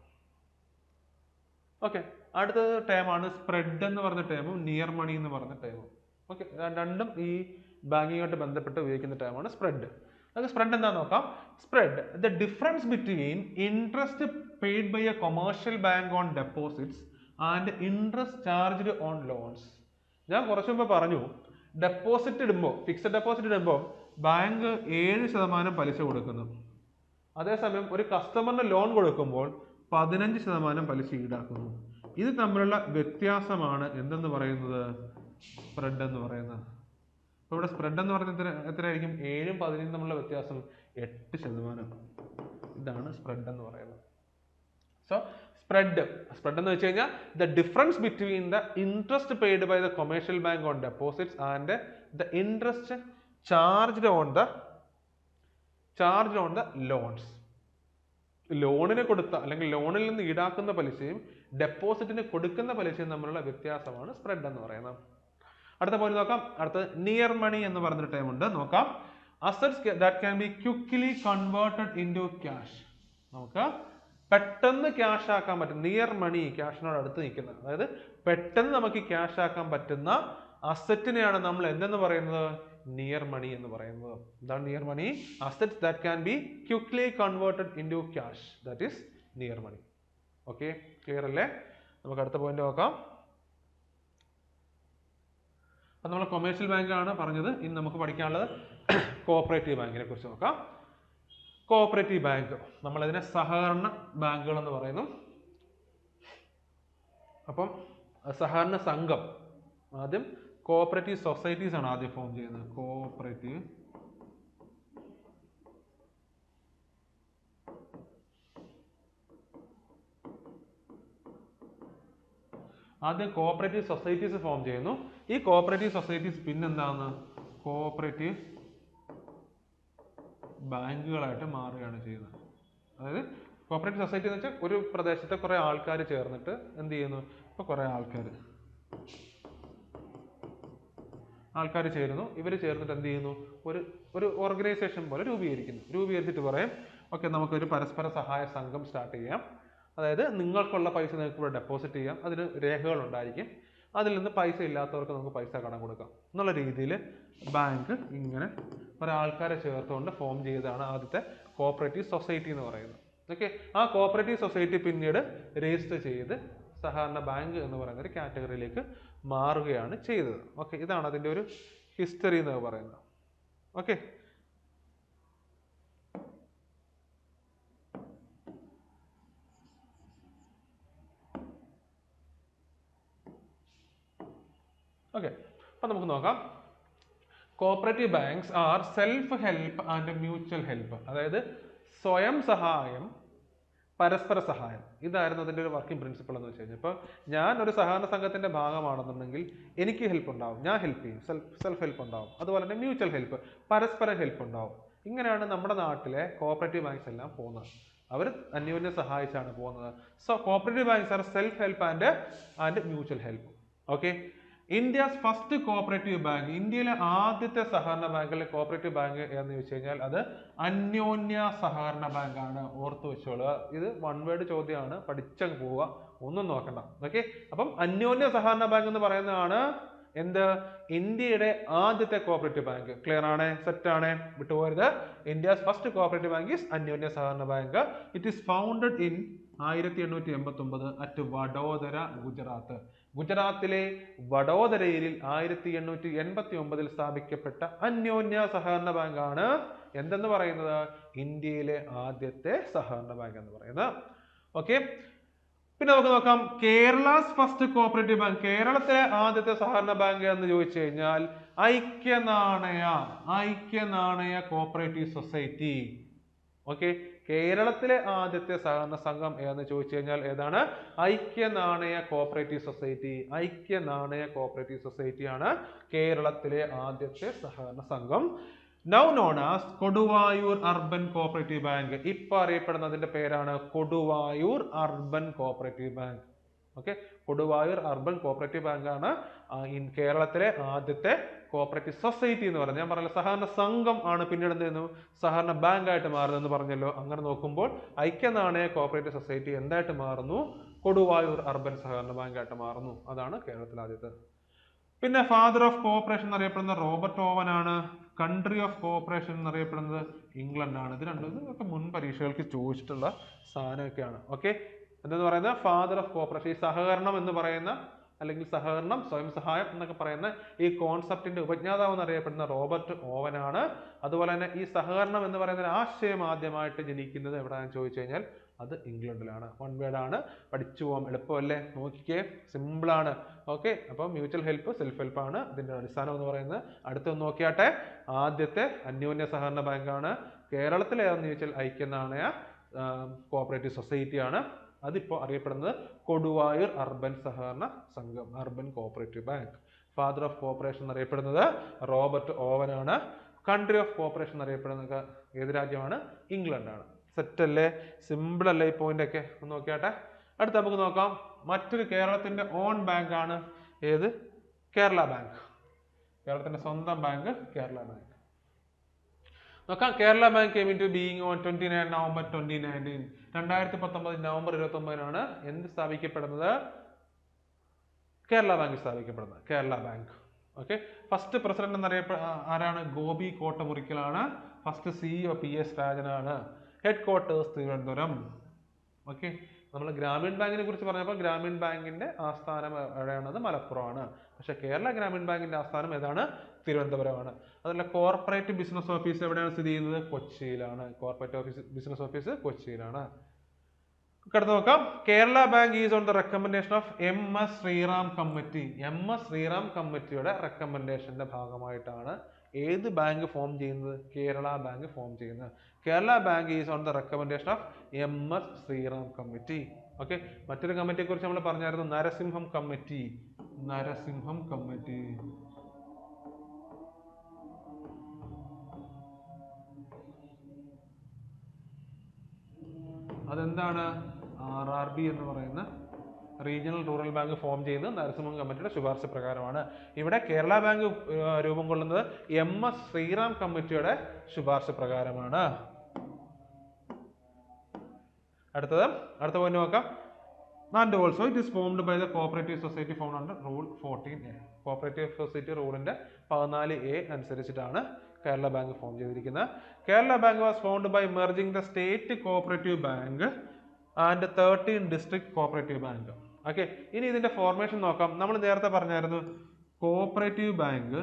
ഓക്കെ, അടുത്തത് ടേമാണ് സ്പ്രെഡ് എന്ന് പറഞ്ഞ ടേമും നിയർ മണി എന്ന് പറഞ്ഞ ടേമും. ഓക്കെ, രണ്ടും ഈ ബാങ്കിങ്ങായിട്ട് ബന്ധപ്പെട്ട് ഉപയോഗിക്കുന്ന ടേമാണ് സ്പ്രെഡ്. നമുക്ക് സ്പ്രെഡ് എന്താണെന്ന് നോക്കാം. Spread, the difference between interest paid by a commercial bank on deposits and interest charged on loans. ഞാൻ കുറച്ചു മുമ്പ് പറഞ്ഞു, ഡെപ്പോസിറ്റ് ഇടുമ്പോൾ, ഫിക്സഡ് ഡെപ്പോസിറ്റ് ഇടുമ്പോൾ ബാങ്ക് 7% പലിശ കൊടുക്കുന്നു. അതേസമയം ഒരു കസ്റ്റമറിന് ലോൺ കൊടുക്കുമ്പോൾ 15% പലിശ ഈടാക്കുന്നു. ഇത് തമ്മിലുള്ള വ്യത്യാസമാണ് എന്തെന്ന് പറയുന്നത്, സ്പ്രെഡ് എന്ന് പറയുന്നത്. അപ്പോൾ ഇവിടെ സ്പ്രെഡ് എന്ന് പറയുന്നത് എത്രയായിരിക്കും? 7ഉം 15ഉം തമ്മിലുള്ള വ്യത്യാസം 8%. ഇതാണ് സ്പ്രെഡ് എന്ന് പറയുന്നത്. സോ സ്പ്രെഡ് എന്ന് വെച്ച് കഴിഞ്ഞാൽ the difference between the interest paid by the commercial bank on deposits and the interest charged on the loans. ലോണിന് കൊടുത്ത അല്ലെങ്കിൽ ലോണിൽ നിന്ന് ഈടാക്കുന്ന പലിശയും ഡെപ്പോസിറ്റിന് കൊടുക്കുന്ന പലിശയും തമ്മിലുള്ള വ്യത്യാസമാണ് സ്പ്രെഡ് എന്ന് പറയുന്നത്. അടുത്ത പോയിന്റ് നോക്കാം. അടുത്ത നിയർ മണി എന്ന് പറഞ്ഞൊരു ടൈം ഉണ്ട്, നോക്കാം. Assets that can be quickly converted into cash. നമുക്ക് പെട്ടെന്ന് ക്യാഷ് ആക്കാൻ പറ്റും. നിയർ മണി, ക്യാഷിനോട് അടുത്ത് നിൽക്കുന്നത്, അതായത് പെട്ടെന്ന് നമുക്ക് ക്യാഷ് ആക്കാൻ പറ്റുന്ന അസറ്റിനെയാണ് നമ്മൾ എന്തെന്ന് പറയുന്നത്, നിയർ മണി എന്ന് പറയുന്നത്. എന്താണ് near money? Assets that can be quickly converted into cash, that is near money. Okay, clear അല്ലേ? നമുക്ക് അടുത്ത പോയിന്റ് നോക്കാം. അത് നമ്മൾ കൊമേഴ്ഷ്യൽ ബാങ്കാണ് പറഞ്ഞത്. ഇനി നമുക്ക് പഠിക്കാനുള്ളത് കോഓപ്പറേറ്റീവ് ബാങ്കിനെ കുറിച്ച് നോക്കാം. കോഓപ്പറേറ്റീവ് ബാങ്ക്, നമ്മളതിനെ സഹകരണ ബാങ്കുകൾ എന്ന് പറയുന്നു. അപ്പം സഹകരണ സംഘം, ആദ്യം കോഓപ്പറേറ്റീവ് സൊസൈറ്റീസ് ആണ് ആദ്യം ഫോം ചെയ്യുന്നത്. കോഓപ്പറേറ്റീവ് ആദ്യം കോഓപ്പറേറ്റീവ് സൊസൈറ്റീസ് ഫോം ചെയ്യുന്നു. ഈ കോഓപ്പറേറ്റീവ് സൊസൈറ്റീസ് പിന്നെന്താണ് കോഓപ്പറേറ്റീവ് ബാങ്കുകളായിട്ട് മാറുകയാണ് ചെയ്യുന്നത്. അതായത് കോഓപ്പറേറ്റീവ് സൊസൈറ്റി എന്ന് വെച്ചാൽ ഒരു പ്രദേശത്തെ കുറെ ആൾക്കാർ ചേർന്നിട്ട് എന്ത് ചെയ്യുന്നു, ഇപ്പൊ കുറെ ആൾക്കാർ ചേരുന്നു. ഇവർ ചേർന്നിട്ട് എന്ത് ചെയ്യുന്നു, ഒരു ഓർഗനൈസേഷൻ പോലെ രൂപീകരിച്ചിട്ട് പറയും ഓക്കെ നമുക്കൊരു പരസ്പര സഹായ സംഘം സ്റ്റാർട്ട് ചെയ്യാം. അതായത് നിങ്ങൾക്കുള്ള പൈസ നിങ്ങൾക്ക് ഇവിടെ ഡെപ്പോസിറ്റ് ചെയ്യാം, അതിന് രേഖകൾ ഉണ്ടായിരിക്കും, അതിൽ നിന്ന് പൈസ ഇല്ലാത്തവർക്ക് നമുക്ക് പൈസ കടം കൊടുക്കാം എന്നുള്ള രീതിയിൽ ബാങ്ക് ഇങ്ങനെ ഒരാൾക്കാരെ ചേർത്തുകൊണ്ട് ഫോം ചെയ്തതാണ് ആദ്യത്തെ കോഓപ്പറേറ്റീവ് സൊസൈറ്റി എന്ന് പറയുന്നത്. ഓക്കെ, ആ കോഓപ്പറേറ്റീവ് സൊസൈറ്റി പിന്നീട് രജിസ്റ്റർ ചെയ്ത് സഹകരണ ബാങ്ക് എന്ന് പറയുന്ന ഒരു കാറ്റഗറിയിലേക്ക് മാറുകയാണ് ചെയ്തത്. ഓക്കെ, ഇതാണ് അതിൻ്റെ ഒരു ഹിസ്റ്ററി എന്ന് പറയുന്നത്. ഓക്കെ, ഓക്കെ, അപ്പൊ നമുക്ക് നോക്കാം. Cooperative banks are self help and mutual help. അതായത് സ്വയം സഹായം, പരസ്പര സഹായം, ഇതായിരുന്നു അതിൻ്റെ ഒരു വർക്കിംഗ് പ്രിൻസിപ്പിൾ എന്ന് വെച്ച് കഴിഞ്ഞാൽ. ഇപ്പോൾ ഞാൻ ഒരു സഹകരണ സംഘത്തിന്റെ ഭാഗമാണെന്നുണ്ടെങ്കിൽ എനിക്ക് ഹെൽപ്പ് ഉണ്ടാവും, ഞാൻ ഹെൽപ്പ് ചെയ്യും, സെൽഫ് ഹെൽപ്പ് ഉണ്ടാവും. അതുപോലെ തന്നെ മ്യൂച്വൽ ഹെൽപ്പ്, പരസ്പര ഹെൽപ്പ് ഉണ്ടാവും. ഇങ്ങനെയാണ് നമ്മുടെ നാട്ടിലെ കോഓപ്പറേറ്റീവ് ബാങ്ക്സ് എല്ലാം പോകുന്നത്. അവർ അന്യോന്യം സഹായിച്ചാണ് പോകുന്നത്. So cooperative banks are self help and mutual help. Okay, India's first cooperative bank, ഇന്ത്യയിലെ ആദ്യത്തെ സഹകരണ ബാങ്കിലെ കോഓപ്പറേറ്റീവ് ബാങ്ക് എന്ന് ചോദിച്ചു കഴിഞ്ഞാൽ അത് അന്യോന്യ സഹകരണ ബാങ്കാണ്. ഓർത്തു വെച്ചോളുക, ഇത് വൺ വേർഡ് ചോദ്യമാണ്, പഠിച്ചങ്ങ് പോവുക, ഒന്നും നോക്കണ്ട. ഓക്കെ, അപ്പം അന്യോന്യ സഹകരണ ബാങ്ക് എന്ന് പറയുന്നതാണ് എന്ത്, ഇന്ത്യയുടെ ആദ്യത്തെ കോഓപ്പറേറ്റീവ് ബാങ്ക്. ക്ലിയർ ആണ്, സെറ്റ് ആണ്, വിട്ടുപോകരുത്. India's first cooperative bank is Anyonya Sahakarana bank. It is founded in 1889 at Vadodara, Gujarat. ഗുജറാത്തിലെ വഡോദരയിൽ 1889 സ്ഥാപിക്കപ്പെട്ട അന്യോന്യ സഹകരണ ബാങ്കാണ് എന്തെന്ന് പറയുന്നത്, ഇന്ത്യയിലെ ആദ്യത്തെ സഹകരണ ബാങ്ക് എന്ന് പറയുന്നത്. ഓക്കെ, പിന്നെ നമുക്ക് നോക്കാം കേരളാസ് ഫസ്റ്റ് കോഓപ്പറേറ്റീവ് ബാങ്ക്. കേരളത്തിലെ ആദ്യത്തെ സഹകരണ ബാങ്ക് എന്ന് ചോദിച്ചു കഴിഞ്ഞാൽ ഐക്യനാണയ കോഓപ്പറേറ്റീവ് സൊസൈറ്റി. ഓക്കെ, കേരളത്തിലെ ആദ്യത്തെ സഹകരണ സംഘം ഏതെന്ന് ചോദിച്ചു കഴിഞ്ഞാൽ ഏതാണ്, ഐക്യനാണയ കോഓപ്പറേറ്റീവ് സൊസൈറ്റി. ഐക്യനാണയ കോഓപ്പറേറ്റീവ് സൊസൈറ്റി ആണ് കേരളത്തിലെ ആദ്യത്തെ സഹകരണ സംഘം. Now known as Koduvayur urban cooperative bank. ഇപ്പൊ അറിയപ്പെടുന്നതിന്റെ പേരാണ് Koduvayur urban cooperative bank. Okay, Koduvayur urban cooperative bank ആണ് കേരളത്തിലെ ആദ്യത്തെ കോഓപ്പറേറ്റീവ് സൊസൈറ്റി എന്ന് പറയുന്നത്. ഞാൻ പറഞ്ഞല്ലോ സഹകരണ സംഘം ആണ് പിന്നീട് എന്ത് ചെയ്യുന്നു, സഹകരണ ബാങ്ക് ആയിട്ട് മാറുന്നെന്ന് പറഞ്ഞല്ലോ. അങ്ങനെ നോക്കുമ്പോൾ ഐക്യനാണയ കോഓപ്പറേറ്റീവ് സൊസൈറ്റി എന്തായിട്ട് മാറുന്നു, കൊടുവായൂർ അർബൻ സഹകരണ ബാങ്ക് ആയിട്ട് മാറുന്നു. അതാണ് കേരളത്തിലെ ആദ്യത്തെ. പിന്നെ ഫാദർ ഓഫ് കോഓപ്പറേഷൻ എന്നറിയപ്പെടുന്നത് റോബർട്ട് ഓവൻ ആണ്. കൺട്രി ഓഫ് കോഓപ്പറേഷൻ എന്നറിയപ്പെടുന്നത് ഇംഗ്ലണ്ട് ആണ്. ഇത് രണ്ടും ഒക്കെ മുൻ പരീക്ഷകൾക്ക് ചോദിച്ചിട്ടുള്ള സാധനമൊക്കെയാണ്. ഓക്കെ, എന്തെന്ന് പറയുന്നത്, ഫാദർ ഓഫ് കോഓപ്പറേഷൻ. ഈ സഹകരണം എന്ന് പറയുന്ന അല്ലെങ്കിൽ സഹകരണം, സ്വയം സഹായം എന്നൊക്കെ പറയുന്ന ഈ കോൺസെപ്റ്റിന്റെ ഉപജ്ഞാതാവ് എന്നറിയപ്പെടുന്ന റോബർട്ട് ഓവൻ ആണ്. അതുപോലെ തന്നെ ഈ സഹകരണം എന്ന് പറയുന്ന ഒരു ആശയം ആദ്യമായിട്ട് ജനിക്കുന്നത് എവിടെയാണെന്ന് ചോദിച്ചു കഴിഞ്ഞാൽ അത് ഇംഗ്ലണ്ടിലാണ്. വൺ വേർഡ് ആണ്, പഠിച്ചു പോകാം, എളുപ്പമല്ലേ, നോക്കിക്കേ, സിമ്പിൾ ആണ്. ഓക്കെ, അപ്പം മ്യൂച്വൽ ഹെൽപ്പ്, സെൽഫ് ഹെൽപ്പ് ആണ് ഇതിന്റെ അടിസ്ഥാനം എന്ന് പറയുന്നത്. അടുത്തൊന്ന് നോക്കിയാട്ടെ, ആദ്യത്തെ അന്യോന്യ സഹകരണ ബാങ്കാണ്. കേരളത്തിലെ ഏതെന്ന് ചോദിച്ചാൽ ഐക്യനാണയ കോഓപ്പറേറ്റീവ് സൊസൈറ്റി ആണ്. അതിപ്പോൾ അറിയപ്പെടുന്നത് കൊടുവായൂർ അർബൻ സഹകരണ സംഘം, urban cooperative bank. Father of cooperation എന്നറിയപ്പെടുന്നത് റോബർട്ട് ഓവൻ ആണ്. കൺട്രി ഓഫ് കോഓപ്പറേഷൻ എന്നറിയപ്പെടുന്നത് ഏത് രാജ്യമാണ്, ഇംഗ്ലണ്ട് ആണ്. സെറ്റ് അല്ലേ, സിമ്പിൾ അല്ലേ ഈ പോയിന്റ് ഒക്കെ, ഒന്ന് നോക്കിയാട്ടെ. അടുത്ത നമുക്ക് നോക്കാം മറ്റൊരു കേരളത്തിന്റെ ഓൺ ബാങ്ക് ആണ് ഏത്, കേരള ബാങ്ക്. കേരളത്തിന്റെ സ്വന്തം ബാങ്ക് കേരള ബാങ്ക്. നോക്കാം, Kerala bank came into being on 29 November 2019. 2019 November 29 എന്ത് സ്ഥാപിക്കപ്പെടുന്നത്, കേരള ബാങ്ക് സ്ഥാപിക്കപ്പെടുന്നത്, Kerala bank. Okay, first president ആരാണ്, ഗോപി കോട്ടമുറിക്കലാണ്. ഫസ്റ്റ് CEO PS രാജനാണ്. Headquarters Thiruvananthapuram. ഓക്കെ, നമ്മൾ ഗ്രാമീൺ ബാങ്കിനെ കുറിച്ച് പറഞ്ഞപ്പോൾ ഗ്രാമീൺ ബാങ്കിന്റെ ആസ്ഥാനം എവിടെയാണത്? മലപ്പുറമാണ്. പക്ഷെ കേരള ഗ്രാമീൺ ബാങ്കിന്റെ ആസ്ഥാനം ഏതാണ്? തിരുവനന്തപുരമാണ്. അതുപോലെ കോർപ്പറേറ്റ് ബിസിനസ് ഓഫീസ് എവിടെയാണ് സ്ഥിതി ചെയ്യുന്നത്? കൊച്ചിയിലാണ്. കോർപ്പറേറ്റ് ബിസിനസ് ഓഫീസ് കൊച്ചിയിലാണ്. അടുത്ത് നോക്കാം. Kerala bank is on the recommendation of MS Sriram committee. MS Sriram കമ്മിറ്റിയുടെ റെക്കമെൻഡേഷന്റെ ഭാഗമായിട്ടാണ് ഏത് ബാങ്ക് ഫോം ചെയ്യുന്നത്? കേരള ബാങ്ക് ഫോം ചെയ്യുന്നത്. Kerala bank is on the recommendation of MS Sriram committee. Okay. മറ്റൊരു കമ്മിറ്റിയെ കുറിച്ച് നമ്മൾ പറഞ്ഞായിരുന്നു, നരസിംഹം കമ്മിറ്റി. നരസിംഹം കമ്മിറ്റി. അതെന്താണ്? RRB എന്ന് പറയുന്ന റീജിയണൽ റൂറൽ ബാങ്ക് ഫോം ചെയ്യുന്നത് നരസിംഹം കമ്മിറ്റിയുടെ ശുപാർശ പ്രകാരമാണ്. ഇവിടെ കേരള ബാങ്ക് രൂപം കൊള്ളുന്നത് MS ശ്രീറാം കമ്മിറ്റിയുടെ ശുപാർശ പ്രകാരമാണ്. അടുത്ത പോയിന്റ് നോക്കാം. And also it is formed by the cooperative society found under rule 14A. Cooperative society റൂളിന്റെ 14A അനുസരിച്ചിട്ടാണ് കേരള ബാങ്ക് ഫോം ചെയ്തിരിക്കുന്നത്. Kerala bank was found by merging the state cooperative bank and 13 district cooperative bank. Okay. ഇനി ഇതിന്റെ formation നോക്കാം. നമ്മൾ നേരത്തെ പറഞ്ഞായിരുന്നു cooperative bank,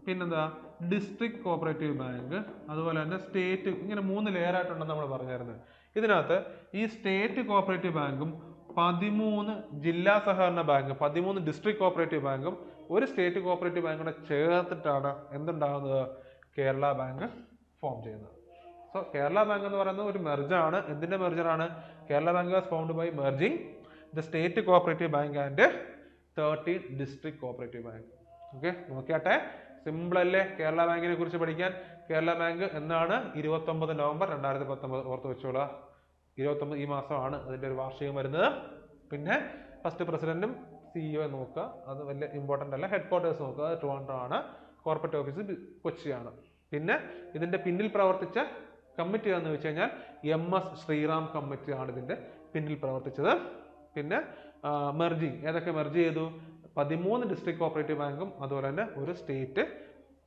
പിന്നെന്താ ഡിസ്ട്രിക്ട് കോപ്പറേറ്റീവ് ബാങ്ക്, അതുപോലെ തന്നെ സ്റ്റേറ്റ്, ഇങ്ങനെ 3 ലെയർ ആയിട്ടുണ്ടെന്ന് നമ്മൾ പറഞ്ഞായിരുന്നു. ഇതിനകത്ത് ഈ സ്റ്റേറ്റ് കോപ്പറേറ്റീവ് ബാങ്കും 13 ജില്ലാ സഹകരണ ബാങ്കും 13 ഡിസ്ട്രിക്ട് കോപ്പറേറ്റീവ് ബാങ്കും ഒരു സ്റ്റേറ്റ് കോപ്പറേറ്റീവ് ബാങ്കും കൂടെ ചേർത്തിട്ടാണ് എന്തുണ്ടാകുന്നത്? കേരള ബാങ്ക് ഫോം ചെയ്യുന്നത്. സോ കേരള ബാങ്ക് എന്ന് പറയുന്നത് ഒരു മെർജാണ്. എന്തിന്റെ മെർജറാണ്? Kerala bank was found by merging the state cooperative bank and 13 district cooperative bank. Okay. നോക്കിയാട്ടെ, സിമ്പിൾ അല്ലേ കേരള ബാങ്കിനെ കുറിച്ച് പഠിക്കാൻ? കേരള ബാങ്ക് എന്നാണ്? 29 നവംബർ 2019. ഓർത്ത് വെച്ചോളാം. 29 ഈ മാസമാണ് അതിന്റെ ഒരു വാർഷികം വരുന്നത്. പിന്നെ ഫസ്റ്റ് പ്രസിഡന്റും CEO നോക്കുക, അത് വലിയ ഇമ്പോർട്ടൻ്റ് അല്ല. ഹെഡ് ക്വാർട്ടേഴ്സ് നോക്കുക, അത് ട്രിവാൻഡ്രം ആണ്. കോർപ്പറേറ്റ് ഓഫീസ് കൊച്ചിയാണ്. പിന്നെ ഇതിന്റെ പിന്നിൽ പ്രവർത്തിച്ച കമ്മിറ്റി എന്ന് വെച്ച് കഴിഞ്ഞാൽ MS ശ്രീറാം കമ്മിറ്റി ആണ് ഇതിന്റെ പിന്നിൽ പ്രവർത്തിച്ചത്. പിന്നെ മെർജിങ്, ഏതൊക്കെ മെർജ് ചെയ്തു? 13 ഡിസ്ട്രിക്ട് കോപ്പറേറ്റീവ് ബാങ്കും അതുപോലെ തന്നെ ഒരു സ്റ്റേറ്റ്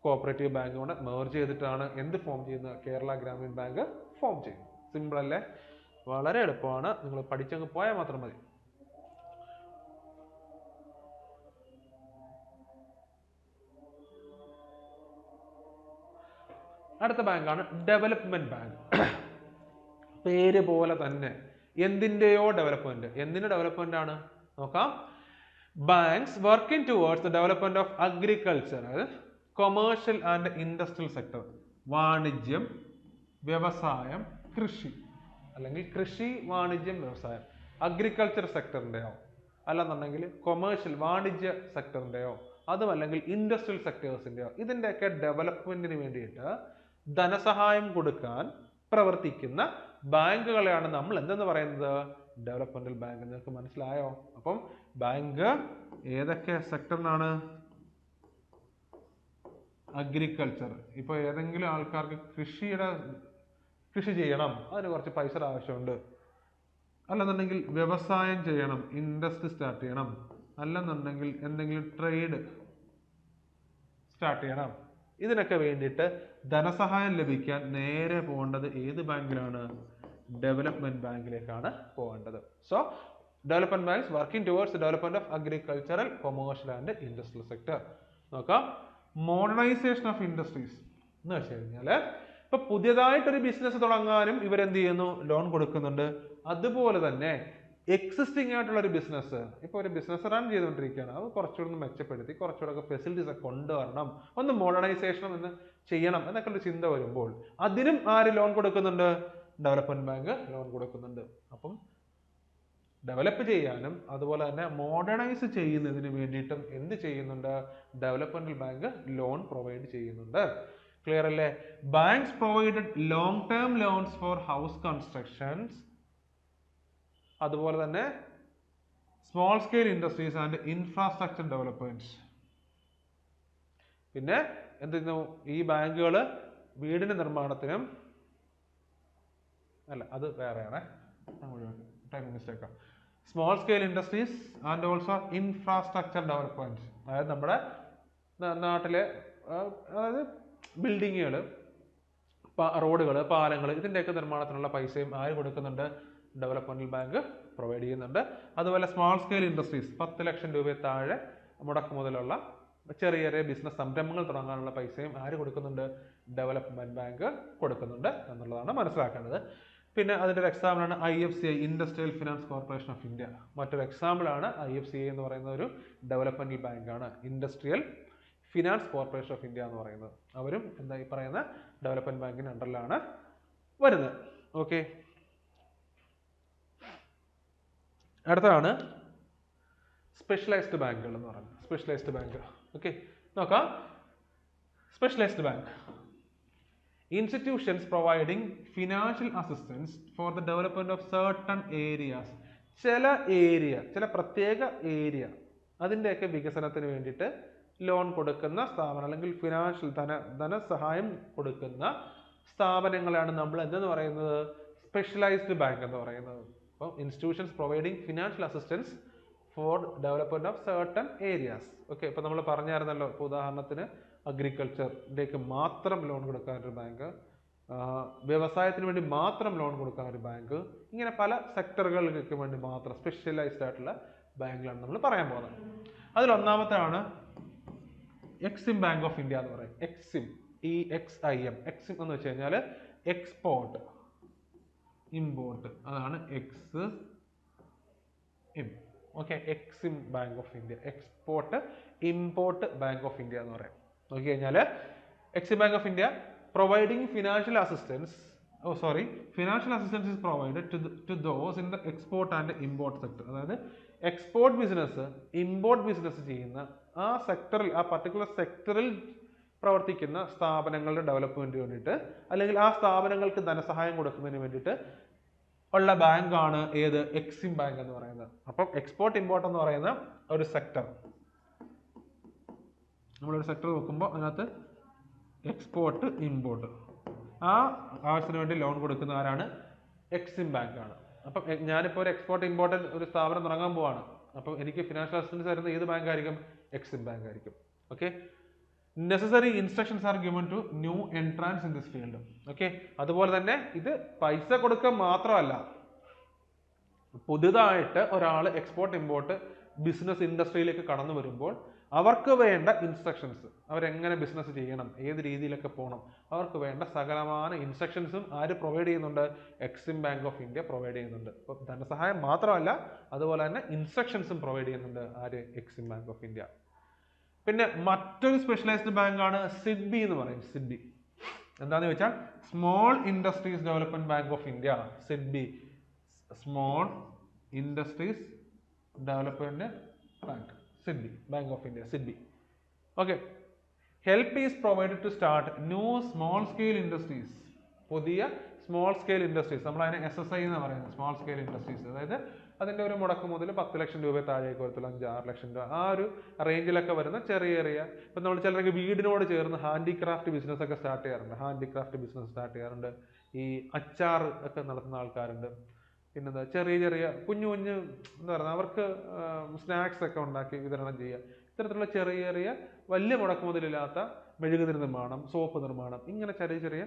കോപ്പറേറ്റീവ് ബാങ്കും കൂടെ മെർജ് ചെയ്തിട്ടാണ് എന്ത് ഫോം ചെയ്യുന്നത്? കേരള ഗ്രാമീൺ ബാങ്ക് ഫോം ചെയ്യുന്നത്. സിമ്പിൾ അല്ലേ? വളരെ എളുപ്പമാണ്. നിങ്ങൾ പഠിച്ചങ്ങ് പോയാൽ മാത്രം മതി. അടുത്ത ബാങ്കാണ് ഡെവലപ്മെന്റ് ബാങ്ക്. പേര് പോലെ തന്നെ എന്തിന്റെയോ ഡെവലപ്മെന്റ്. എന്തിന്റെ ഡെവലപ്മെന്റ് ആണ്? നോക്കാം. Banks working towards the development of agriculture, commercial and industrial sector. വാണിജ്യം, വ്യവസായം, കൃഷി, അല്ലെങ്കിൽ കൃഷി, വാണിജ്യം, വ്യവസായം. അഗ്രികൾച്ചർ സെക്ടറിന്റെയോ അല്ലെന്നുണ്ടെങ്കിൽ കൊമേഴ്ഷ്യൽ വാണിജ്യ സെക്ടറിന്റെയോ അതുമല്ലെങ്കിൽ ഇൻഡസ്ട്രിയൽ സെക്ടേഴ്സിന്റെയോ ഇതിന്റെയൊക്കെ ഡെവലപ്മെന്റിന് വേണ്ടിയിട്ട് ധനസഹായം കൊടുക്കാൻ പ്രവർത്തിക്കുന്ന ബാങ്കുകളെയാണ് നമ്മൾ എന്തെന്ന് പറയുന്നത്? Developmental bank. നിങ്ങൾക്ക് മനസ്സിലായോ? അപ്പം ബാങ്ക് ഏതൊക്കെ സെക്ടറിനാണ്? അഗ്രികൾച്ചർ. ഇപ്പൊ ഏതെങ്കിലും ആൾക്കാർക്ക് കൃഷി ചെയ്യണം, അതിന് കുറച്ച് പൈസ ആവശ്യമുണ്ട്. അല്ലെന്നുണ്ടെങ്കിൽ വ്യവസായം ചെയ്യണം, ഇൻഡസ്ട്രി സ്റ്റാർട്ട് ചെയ്യണം. അല്ലെന്നുണ്ടെങ്കിൽ എന്തെങ്കിലും ട്രേഡ് സ്റ്റാർട്ട് ചെയ്യണം. ഇതിനൊക്കെ വേണ്ടിയിട്ട് ധനസഹായം ലഭിക്കാൻ നേരെ പോകേണ്ടത് ഏത് ബാങ്കിലാണ്? ഡെവലപ്മെന്റ് ബാങ്കിലേക്കാണ് പോകേണ്ടത്. So development banks working towards development of agricultural, commercial and industrial sector. നോക്കാം. മോഡേണൈസേഷൻ ഓഫ് ഇൻഡസ്ട്രീസ് എന്ന് വെച്ച് കഴിഞ്ഞാൽ ഇപ്പൊ പുതിയതായിട്ടൊരു ബിസിനസ് തുടങ്ങാനും ഇവരെന്ത് ചെയ്യുന്നു? ലോൺ കൊടുക്കുന്നുണ്ട്. അതുപോലെ തന്നെ എക്സിസ്റ്റിംഗ് ആയിട്ടുള്ള ഒരു ബിസിനസ്, ഇപ്പൊ ഒരു ബിസിനസ് റൺ ചെയ്തുകൊണ്ടിരിക്കുകയാണ്, അത് കുറച്ചുകൂടെ മെച്ചപ്പെടുത്തി കുറച്ചുകൂടെ ഫെസിലിറ്റീസ് ഒക്കെ കൊണ്ടുവരണം, ഒന്ന് മോഡേണൈസേഷൻ എന്ന് ചെയ്യണം എന്നൊക്കെ ഒരു ചിന്ത വരുമ്പോൾ അതിനും ആര് ലോൺ കൊടുക്കുന്നുണ്ട്? ഡെവലപ്മെന്റ് ബാങ്ക് ലോൺ കൊടുക്കുന്നുണ്ട്. അപ്പം ഡെവലപ്പ് ചെയ്യാനും അതുപോലെ തന്നെ മോഡേണൈസ് ചെയ്യുന്നതിന് വേണ്ടിയിട്ടും എന്ത് ചെയ്യുന്നുണ്ട്? ഡെവലപ്മെന്റൽ ബാങ്ക് ലോൺ പ്രൊവൈഡ് ചെയ്യുന്നുണ്ട്. ക്ലിയർ അല്ലേ? Banks provided long term loans four house constructions, അതുപോലെ തന്നെ small scale industries and infrastructure developments. പിന്നെ എന്ത് ചെയ്യുന്നു? ഈ ബാങ്കുകൾ വീടിന്റെ നിർമ്മാണത്തിനും അല്ല, അത് വേറെയാണ്, ടൈമിംഗ് മിസ്റ്റേക്കാണ്. Small scale industries and also infrastructure development, അതായത് നമ്മുടെ നാട്ടിലെ അതായത് ബിൽഡിങ്ങുകൾ, റോഡുകൾ, പാലങ്ങൾ, ഇതിൻ്റെയൊക്കെ നിർമ്മാണത്തിനുള്ള പൈസയും ആര് കൊടുക്കുന്നുണ്ട്? ഡെവലപ്മെന്റൽ ബാങ്ക് പ്രൊവൈഡ് ചെയ്യുന്നുണ്ട്. അതുപോലെ സ്മോൾ സ്കെയിൽ ഇൻഡസ്ട്രീസ് 10 ലക്ഷം രൂപയിൽ താഴെ മുടക്ക് മുതലുള്ള ചെറിയ ചെറിയ ബിസിനസ് സംരംഭങ്ങൾ തുടങ്ങാനുള്ള പൈസയും ആര് കൊടുക്കുന്നുണ്ട്? ഡെവലപ്മെന്റ് ബാങ്ക് കൊടുക്കുന്നുണ്ട് എന്നുള്ളതാണ് മനസ്സിലാക്കേണ്ടത്. പിന്നെ അതിൻ്റെ ഒരു എക്സാമ്പിളാണ് IFCI, industrial finance corporation of India. മറ്റൊരു എക്സാമ്പിളാണ് IFCI എന്ന് പറയുന്ന ഒരു ഡെവലപ്മെന്റൽ ബാങ്കാണ്, industrial finance corporation of India എന്ന് പറയുന്നത്. അവരും എന്താ ഈ പറയുന്ന ഡെവലപ്മെന്റ് ബാങ്കിന്റെ അണ്ടറിലാണ് വരുന്നത്. ഓക്കെ, അടുത്തതാണ് സ്പെഷ്യലൈസ്ഡ് ബാങ്കുകൾ എന്ന് പറയുന്നത്. സ്പെഷ്യലൈസ്ഡ് ബാങ്ക്, ഓക്കെ നോക്കാം. Specialised bank institutions providing financial assistance for the development of certain areas. ചില പ്രത്യേക ഏരിയ അതിൻ്റെയൊക്കെ വികസനത്തിന് വേണ്ടിയിട്ട് ലോൺ കൊടുക്കുന്ന സ്ഥാപനം അല്ലെങ്കിൽ ഫിനാൻഷ്യൽ ധനസഹായം കൊടുക്കുന്ന സ്ഥാപനങ്ങളാണ് നമ്മൾ എന്തെന്ന് പറയുന്നത്? സ്പെഷ്യലൈസ്ഡ് ബാങ്ക് എന്ന് പറയുന്നത്. അപ്പോൾ institutions providing financial assistance for development of certain areas. Okay, ഇപ്പൊ നമ്മൾ പറഞ്ഞായിരുന്നല്ലോ, ഇപ്പോൾ ഉദാഹരണത്തിന് അഗ്രികൾച്ചറിലേക്ക് മാത്രം ലോൺ കൊടുക്കാൻ ഒരു ബാങ്ക്, വ്യവസായത്തിന് വേണ്ടി മാത്രം ലോൺ കൊടുക്കാൻ ഒരു ബാങ്ക്, ഇങ്ങനെ പല സെക്ടറുകൾക്ക് വേണ്ടി മാത്രം സ്പെഷ്യലൈസ്ഡ് ആയിട്ടുള്ള ബാങ്കുകളാണ് നമ്മൾ പറയാൻ പോകുന്നത്. അതിൽ ഒന്നാമത്തെയാണ് എക്സിം ബാങ്ക് ഓഫ് ഇന്ത്യ എന്ന് പറയും. Exim, EXIM. എക്സിം എന്ന് വെച്ച് കഴിഞ്ഞാൽ എക്സ്പോർട്ട് ഇമ്പോർട്ട്, അതാണ് Exim. Okay, Exim bank of India, export import bank of India എന്ന് പറയാം. നോക്കി കഴിഞ്ഞാൽ Exim bank of India providing financial assistance is provided to those in the export and import sector. അതായത് export business, import business ചെയ്യുന്ന ആ സെക്ടറിൽ, ആ particular സെക്ടറിൽ പ്രവർത്തിക്കുന്ന സ്ഥാപനങ്ങളുടെ ഡെവലപ്മെന്റിന് വേണ്ടിയിട്ട് അല്ലെങ്കിൽ ആ സ്ഥാപനങ്ങൾക്ക് ധനസഹായം കൊടുക്കുന്നതിന് വേണ്ടിയിട്ട് ഉള്ള ബാങ്കാണ് ഏത്? എക്സിം ബാങ്ക് എന്ന് പറയുന്നത്. അപ്പം എക്സ്പോർട്ട് ഇമ്പോർട്ട് എന്ന് പറയുന്ന ഒരു സെക്ടർ, നമ്മളൊരു സെക്ടർ നോക്കുമ്പോൾ അതിനകത്ത് എക്സ്പോർട്ട് ഇമ്പോർട്ട്, ആ ആവശ്യത്തിന് വേണ്ടി ലോൺ കൊടുക്കുന്ന ആരാണ്? എക്സിം ബാങ്ക് ആണ്. അപ്പം ഞാനിപ്പോൾ ഒരു എക്സ്പോർട്ട് ഇമ്പോർട്ട് ഒരു സ്ഥാപനം തുടങ്ങാൻ പോവാണ്. അപ്പം എനിക്ക് ഫിനാൻഷ്യൽ അസിസ്റ്റൻസ് തരുന്ന ഏത് ബാങ്ക് ആയിരിക്കും? എക്സിം ബാങ്ക് ആയിരിക്കും. Okay, necessary instructions are given to new entrants in this field. Okay, അതുപോലെ തന്നെ ഇത് പൈസ കൊടുക്കുക മാത്രമല്ല, പുതുതായിട്ട് ഒരാൾ എക്സ്പോർട്ട് ഇമ്പോർട്ട് ബിസിനസ് ഇൻഡസ്ട്രിയിലേക്ക് കടന്നു വരുമ്പോൾ അവർക്ക് വേണ്ട ഇൻസ്ട്രക്ഷൻസ്, അവരെങ്ങനെ ബിസിനസ് ചെയ്യണം, ഏത് രീതിയിലൊക്കെ പോകണം, അവർക്ക് വേണ്ട സകലമായ ഇൻസ്ട്രക്ഷൻസും ആര് പ്രൊവൈഡ് ചെയ്യുന്നുണ്ട്? Exim bank of India provide ചെയ്യുന്നുണ്ട്. അപ്പോൾ ധനസഹായം മാത്രമല്ല, അതുപോലെ തന്നെ ഇൻസ്ട്രക്ഷൻസും പ്രൊവൈഡ് ചെയ്യുന്നുണ്ട് ആര്? Exim bank of India. പിന്നെ മറ്റൊരു സ്പെഷ്യലൈസ്ഡ് ബാങ്കാണ് സിഡ്ബി എന്ന് പറയും. സിഡ്ബി എന്താണെന്ന് ചോദിച്ചാൽ small industries development bank of India. SIDBI, small industries development bank, SIDBI bank of India, SIDBI. Okay, help is provided to start new small scale industries. പുതിയ small scale industries, നമ്മൾ അതിനെ SSI എന്ന് പറയുന്നത്, small scale industries. അതായത് അതിൻ്റെ ഒരു മുടക്ക് മുതൽ 10 ലക്ഷം രൂപ താഴേക്ക് വരത്തുള്ളൂ, 5-6 ലക്ഷം രൂപ, ആ ഒരു റേഞ്ചിലൊക്കെ വരുന്ന ചെറിയ ചെറിയ, ഇപ്പം നമ്മൾ ചിലർക്ക് വീടിനോട് ചേർന്ന് ഹാൻഡിക്രാഫ്റ്റ് ബിസിനസ് ഒക്കെ സ്റ്റാർട്ട് ചെയ്യാറുണ്ട്. ഹാൻഡിക്രാഫ്റ്റ് ബിസിനസ് സ്റ്റാർട്ട് ചെയ്യാറുണ്ട്. ഈ അച്ചാർ ഒക്കെ നടത്തുന്ന ആൾക്കാരുണ്ട്. പിന്നെന്താ ചെറിയ ചെറിയ കുഞ്ഞു കുഞ്ഞു എന്താ പറയുക, അവർക്ക് സ്നാക്സ് ഒക്കെ ഉണ്ടാക്കി വിതരണം ചെയ്യുക. ഇത്തരത്തിലുള്ള ചെറിയ ചെറിയ വലിയ മുടക്ക് മുതലില്ലാത്ത മെഴുകുതിരി നിർമ്മാണം, സോപ്പ് നിർമ്മാണം, ഇങ്ങനെ ചെറിയ ചെറിയ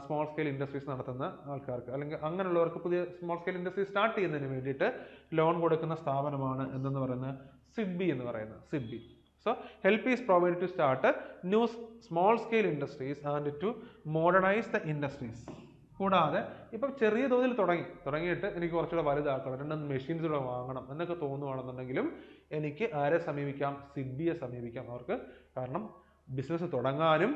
സ്മോൾ സ്കെയിൽ ഇൻഡസ്ട്രീസ് നടത്തുന്ന ആൾക്കാർക്ക് അല്ലെങ്കിൽ അങ്ങനെയുള്ളവർക്ക് പുതിയ സ്മോൾ സ്കെയിൽ ഇൻഡസ്ട്രീസ് സ്റ്റാർട്ട് ചെയ്യുന്നതിന് വേണ്ടിയിട്ട് ലോൺ കൊടുക്കുന്ന സ്ഥാപനമാണ് എന്തെന്ന് പറയുന്നത്? സിഡ്ബി എന്ന് പറയുന്നത്. SIDBI. So help is provide to start new small scale industries and to modernise the industries. കൂടാതെ ഇപ്പം ചെറിയ തോതിൽ തുടങ്ങിയിട്ട് എനിക്ക് കുറച്ചുകൂടെ വലുതാക്കണം, 2 മെഷീൻസ് കൂടെ വാങ്ങണം എന്നൊക്കെ തോന്നുവാണെന്നുണ്ടെങ്കിലും എനിക്ക് ആരെ സമീപിക്കാം? സിഡ്ബിയെ സമീപിക്കാം. അവർക്ക് കാരണം ബിസിനസ് തുടങ്ങാനും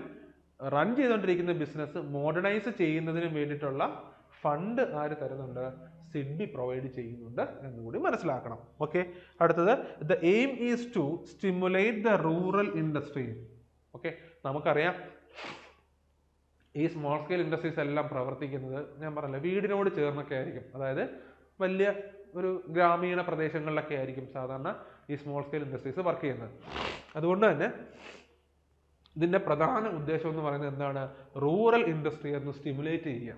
റൺ ചെയ്തുകൊണ്ടിരിക്കുന്ന ബിസിനസ് മോഡേണൈസ് ചെയ്യുന്നതിനും വേണ്ടിയിട്ടുള്ള ഫണ്ട് ആര് തരുന്നുണ്ട്? സിഡ്ബി പ്രൊവൈഡ് ചെയ്യുന്നുണ്ട് എന്നുകൂടി മനസ്സിലാക്കണം. ഓക്കെ, അടുത്തത് the aim is to stimulate the rural industry. Okay, നമുക്കറിയാം ഈ സ്മോൾ സ്കെയിൽ ഇൻഡസ്ട്രീസ് എല്ലാം പ്രവർത്തിക്കുന്നത് ഞാൻ പറഞ്ഞില്ല വീടിനോട് ചേർന്നൊക്കെ ആയിരിക്കും. അതായത് വലിയ ഒരു ഗ്രാമീണ പ്രദേശങ്ങളിലൊക്കെ ആയിരിക്കും സാധാരണ ഈ സ്മോൾ സ്കെയിൽ ഇൻഡസ്ട്രീസ് വർക്ക് ചെയ്യുന്നത്. അതുകൊണ്ട് തന്നെ ഇതിൻ്റെ പ്രധാന ഉദ്ദേശം എന്ന് പറയുന്നത് എന്താണ്? റൂറൽ ഇൻഡസ്ട്രി എന്ന് സ്റ്റിമുലേറ്റ് ചെയ്യുക.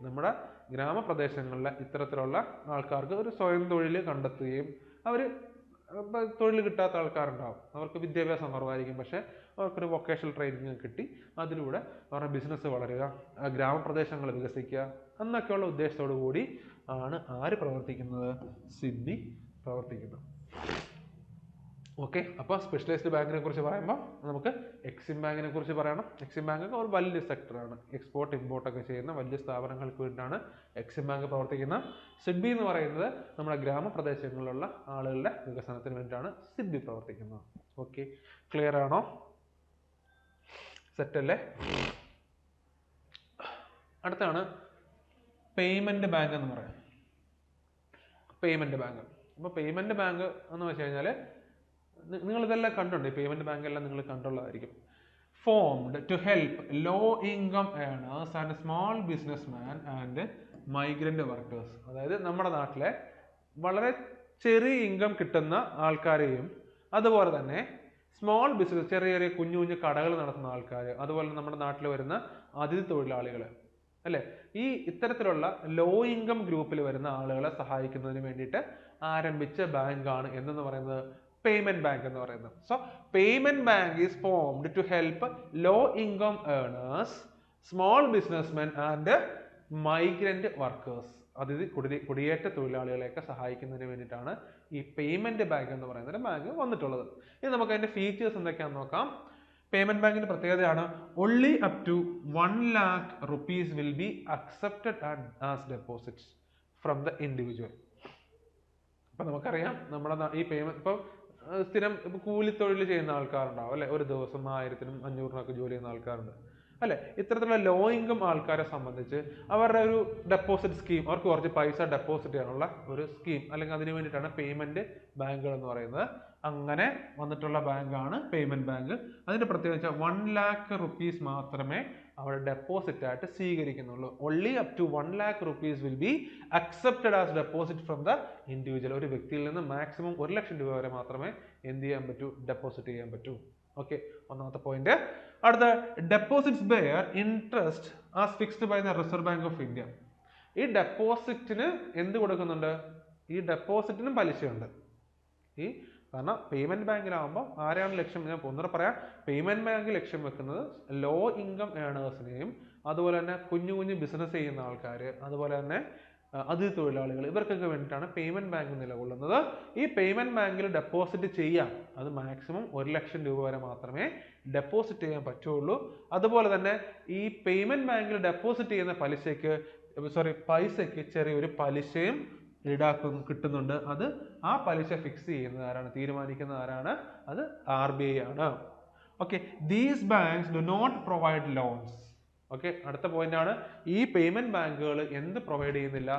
നമ്മുടെ ഗ്രാമപ്രദേശങ്ങളിലെ ഇത്തരത്തിലുള്ള ആൾക്കാർക്ക് ഒരു സ്വയം തൊഴിൽ കണ്ടെത്തുകയും അവർ തൊഴിൽ കിട്ടാത്ത ആൾക്കാരുണ്ടാവും, അവർക്ക് വിദ്യാഭ്യാസം കുറവായിരിക്കും, പക്ഷെ അവർക്കൊരു വൊക്കേഷണൽ ട്രെയിനിങ് കിട്ടി അതിലൂടെ അവരുടെ ബിസിനസ് വളരുക, ഗ്രാമപ്രദേശങ്ങൾ വികസിക്കുക എന്നൊക്കെയുള്ള ഉദ്ദേശത്തോടു കൂടി ആണ് ആര് പ്രവർത്തിക്കുന്നത്? സിഡ്ബി പ്രവർത്തിക്കുന്നത്. ഓക്കെ, അപ്പോൾ സ്പെഷ്യലൈസ്ഡ് ബാങ്കിനെ കുറിച്ച് പറയുമ്പോൾ നമുക്ക് എക്സിം ബാങ്കിനെ കുറിച്ച് പറയണം. എക്സിം ബാങ്ക് ഒരു വലിയ സെക്ടറാണ്, എക്സ്പോർട്ട് ഇമ്പോർട്ട് ഒക്കെ ചെയ്യുന്ന വലിയ സ്ഥാപനങ്ങൾക്ക് വേണ്ടിയിട്ടാണ് എക്സിം ബാങ്ക് പ്രവർത്തിക്കുന്നത്. സിഡ്ബി എന്ന് പറയുന്നത് നമ്മുടെ ഗ്രാമപ്രദേശങ്ങളിലുള്ള ആളുകളുടെ വികസനത്തിന് വേണ്ടിയിട്ടാണ് സിഡ്ബി പ്രവർത്തിക്കുന്നത്. ഓക്കെ, ക്ലിയർ ആണോ? സെറ്റ് അല്ലേ? അടുത്താണ് പേയ്മെന്റ് ബാങ്ക് എന്ന് പറയാം. പേയ്മെന്റ് ബാങ്ക്, അപ്പോൾ പേയ്മെന്റ് ബാങ്ക് എന്ന് വെച്ച് കഴിഞ്ഞാൽ നിങ്ങൾ ഇതെല്ലാം കണ്ടുണ്ട്, ഈ പേയ്മെന്റ് ബാങ്ക് എല്ലാം നിങ്ങൾ കണ്ടുള്ളതായിരിക്കും. Formed to help low income earners and small businessman and migrant workers. അതായത് നമ്മുടെ നാട്ടിലെ വളരെ ചെറിയ ഇൻകം കിട്ടുന്ന ആൾക്കാരെയും അതുപോലെ തന്നെ സ്മോൾ ബിസിനസ് ചെറിയ ചെറിയ കുഞ്ഞു കുഞ്ഞു കടകൾ നടത്തുന്ന ആൾക്കാർ, അതുപോലെ നമ്മുടെ നാട്ടിൽ വരുന്ന അതിഥി തൊഴിലാളികൾ അല്ലെ, ഈ ഇത്തരത്തിലുള്ള ലോ ഇൻകം ഗ്രൂപ്പിൽ വരുന്ന ആളുകളെ സഹായിക്കുന്നതിന് വേണ്ടിയിട്ട് ആരംഭിച്ച ബാങ്കാണ് എന്ന് പറയുന്നത് പേയ്മെന്റ് ബാങ്ക് എന്ന് പറയുന്നത്. So payment bank is formed to help low income earners, small businessmen and migrant workers, അതിഥി കുടിയേറ്റ തൊഴിലാളികളെയൊക്കെ സഹായിക്കുന്നതിന് വേണ്ടിയിട്ടാണ് ഈ പേയ്മെന്റ് ബാങ്ക് എന്ന് പറയുന്ന ബാങ്ക് വന്നിട്ടുള്ളത്. ഇനി നമുക്ക് അതിന്റെ ഫീച്ചേഴ്സ് എന്തൊക്കെയാണെന്ന് നോക്കാം. പേയ്മെന്റ് ബാങ്കിന്റെ പ്രത്യേകതയാണ് only up to 1 lakh rupees will be accepted as deposits from the individual. അപ്പൊ നമുക്കറിയാം നമ്മുടെ ഈ പേയ്മെന്റ് ഇപ്പൊ സ്ഥിരം ഇപ്പൊ കൂലിത്തൊഴിൽ ചെയ്യുന്ന ആൾക്കാരുണ്ടാവും അല്ലെ, ഒരു ദിവസം 1500 ജോലി ചെയ്യുന്ന ആൾക്കാരുണ്ട് അല്ലെ. ഇത്തരത്തിലുള്ള ലോ ഇൻകം ആൾക്കാരെ സംബന്ധിച്ച് അവരുടെ ഒരു ഡെപ്പോസിറ്റ് സ്കീം, അവർക്ക് കുറച്ച് പൈസ ഡെപ്പോസിറ്റ് ചെയ്യാനുള്ള ഒരു സ്കീം അല്ലെങ്കിൽ അതിന് വേണ്ടിയിട്ടാണ് പേയ്മെന്റ് ബാങ്കുകൾ എന്ന് പറയുന്നത്. അങ്ങനെ വന്നിട്ടുള്ള ബാങ്കാണ് പേയ്മെന്റ് ബാങ്ക്. അതിന്റെ പ്രത്യേകത 1 lakh rupees മാത്രമേ അവിടെ ഡെപ്പോസിറ്റ് ആയിട്ട് സ്വീകരിക്കുന്നുള്ളൂ. only up to 1 lakh rupees will be accepted as deposit from the individual. ഒരു വ്യക്തിയിൽ നിന്ന് മാക്സിമം 1 ലക്ഷം രൂപ വരെ മാത്രമേ എന്ത് ചെയ്യാൻ പറ്റൂ? ഡെപ്പോസിറ്റ് ചെയ്യാൻ പറ്റൂ. ഓക്കെ, ഒന്നാമത്തെ പോയിന്റ്. അടുത്ത, deposits bear interest as fixed by the Reserve Bank of India. ഈ ഡെപ്പോസിറ്റിന് എന്ത് കൊടുക്കുന്നുണ്ട്? ഈ ഡെപ്പോസിറ്റിനും പലിശയുണ്ട്. ഈ കാരണം പേയ്മെന്റ് ബാങ്കിലാവുമ്പോൾ ആരെയാണ് ലക്ഷ്യം? ഞാൻ ഒന്നുകൂടെ പറയാം, പേയ്മെന്റ് ബാങ്ക് ലക്ഷ്യം വെക്കുന്നത് ലോ ഇൻകം ഏണേഴ്സിനെയും അതുപോലെ തന്നെ കുഞ്ഞു കുഞ്ഞു ബിസിനസ് ചെയ്യുന്ന ആൾക്കാർ, അതുപോലെ തന്നെ അതിഥി തൊഴിലാളികൾ, ഇവർക്കൊക്കെ വേണ്ടിയിട്ടാണ് പേയ്മെന്റ് ബാങ്ക് നിലകൊള്ളുന്നത്. ഈ പേയ്മെന്റ് ബാങ്കിൽ ഡെപ്പോസിറ്റ് ചെയ്യാം, അത് മാക്സിമം 1 ലക്ഷം രൂപ വരെ മാത്രമേ ഡെപ്പോസിറ്റ് ചെയ്യാൻ പറ്റുള്ളൂ. അതുപോലെ തന്നെ ഈ പേയ്മെന്റ് ബാങ്കിൽ ഡെപ്പോസിറ്റ് ചെയ്യുന്ന പൈസയ്ക്ക് ചെറിയൊരു പലിശയും കിട്ടുന്നുണ്ട്. അത് ആ പലിശ ഫിക്സ് ചെയ്യുന്നത് ആരാണ്? തീരുമാനിക്കുന്നത് ആരാണ്? അത് RBI ആണ്. Okay, these banks do not provide loans. Okay, അടുത്ത പോയിന്റ് ആണ്, ഈ പേയ്മെന്റ് ബാങ്കുകൾ എന്ത് പ്രൊവൈഡ് ചെയ്യുന്നില്ല?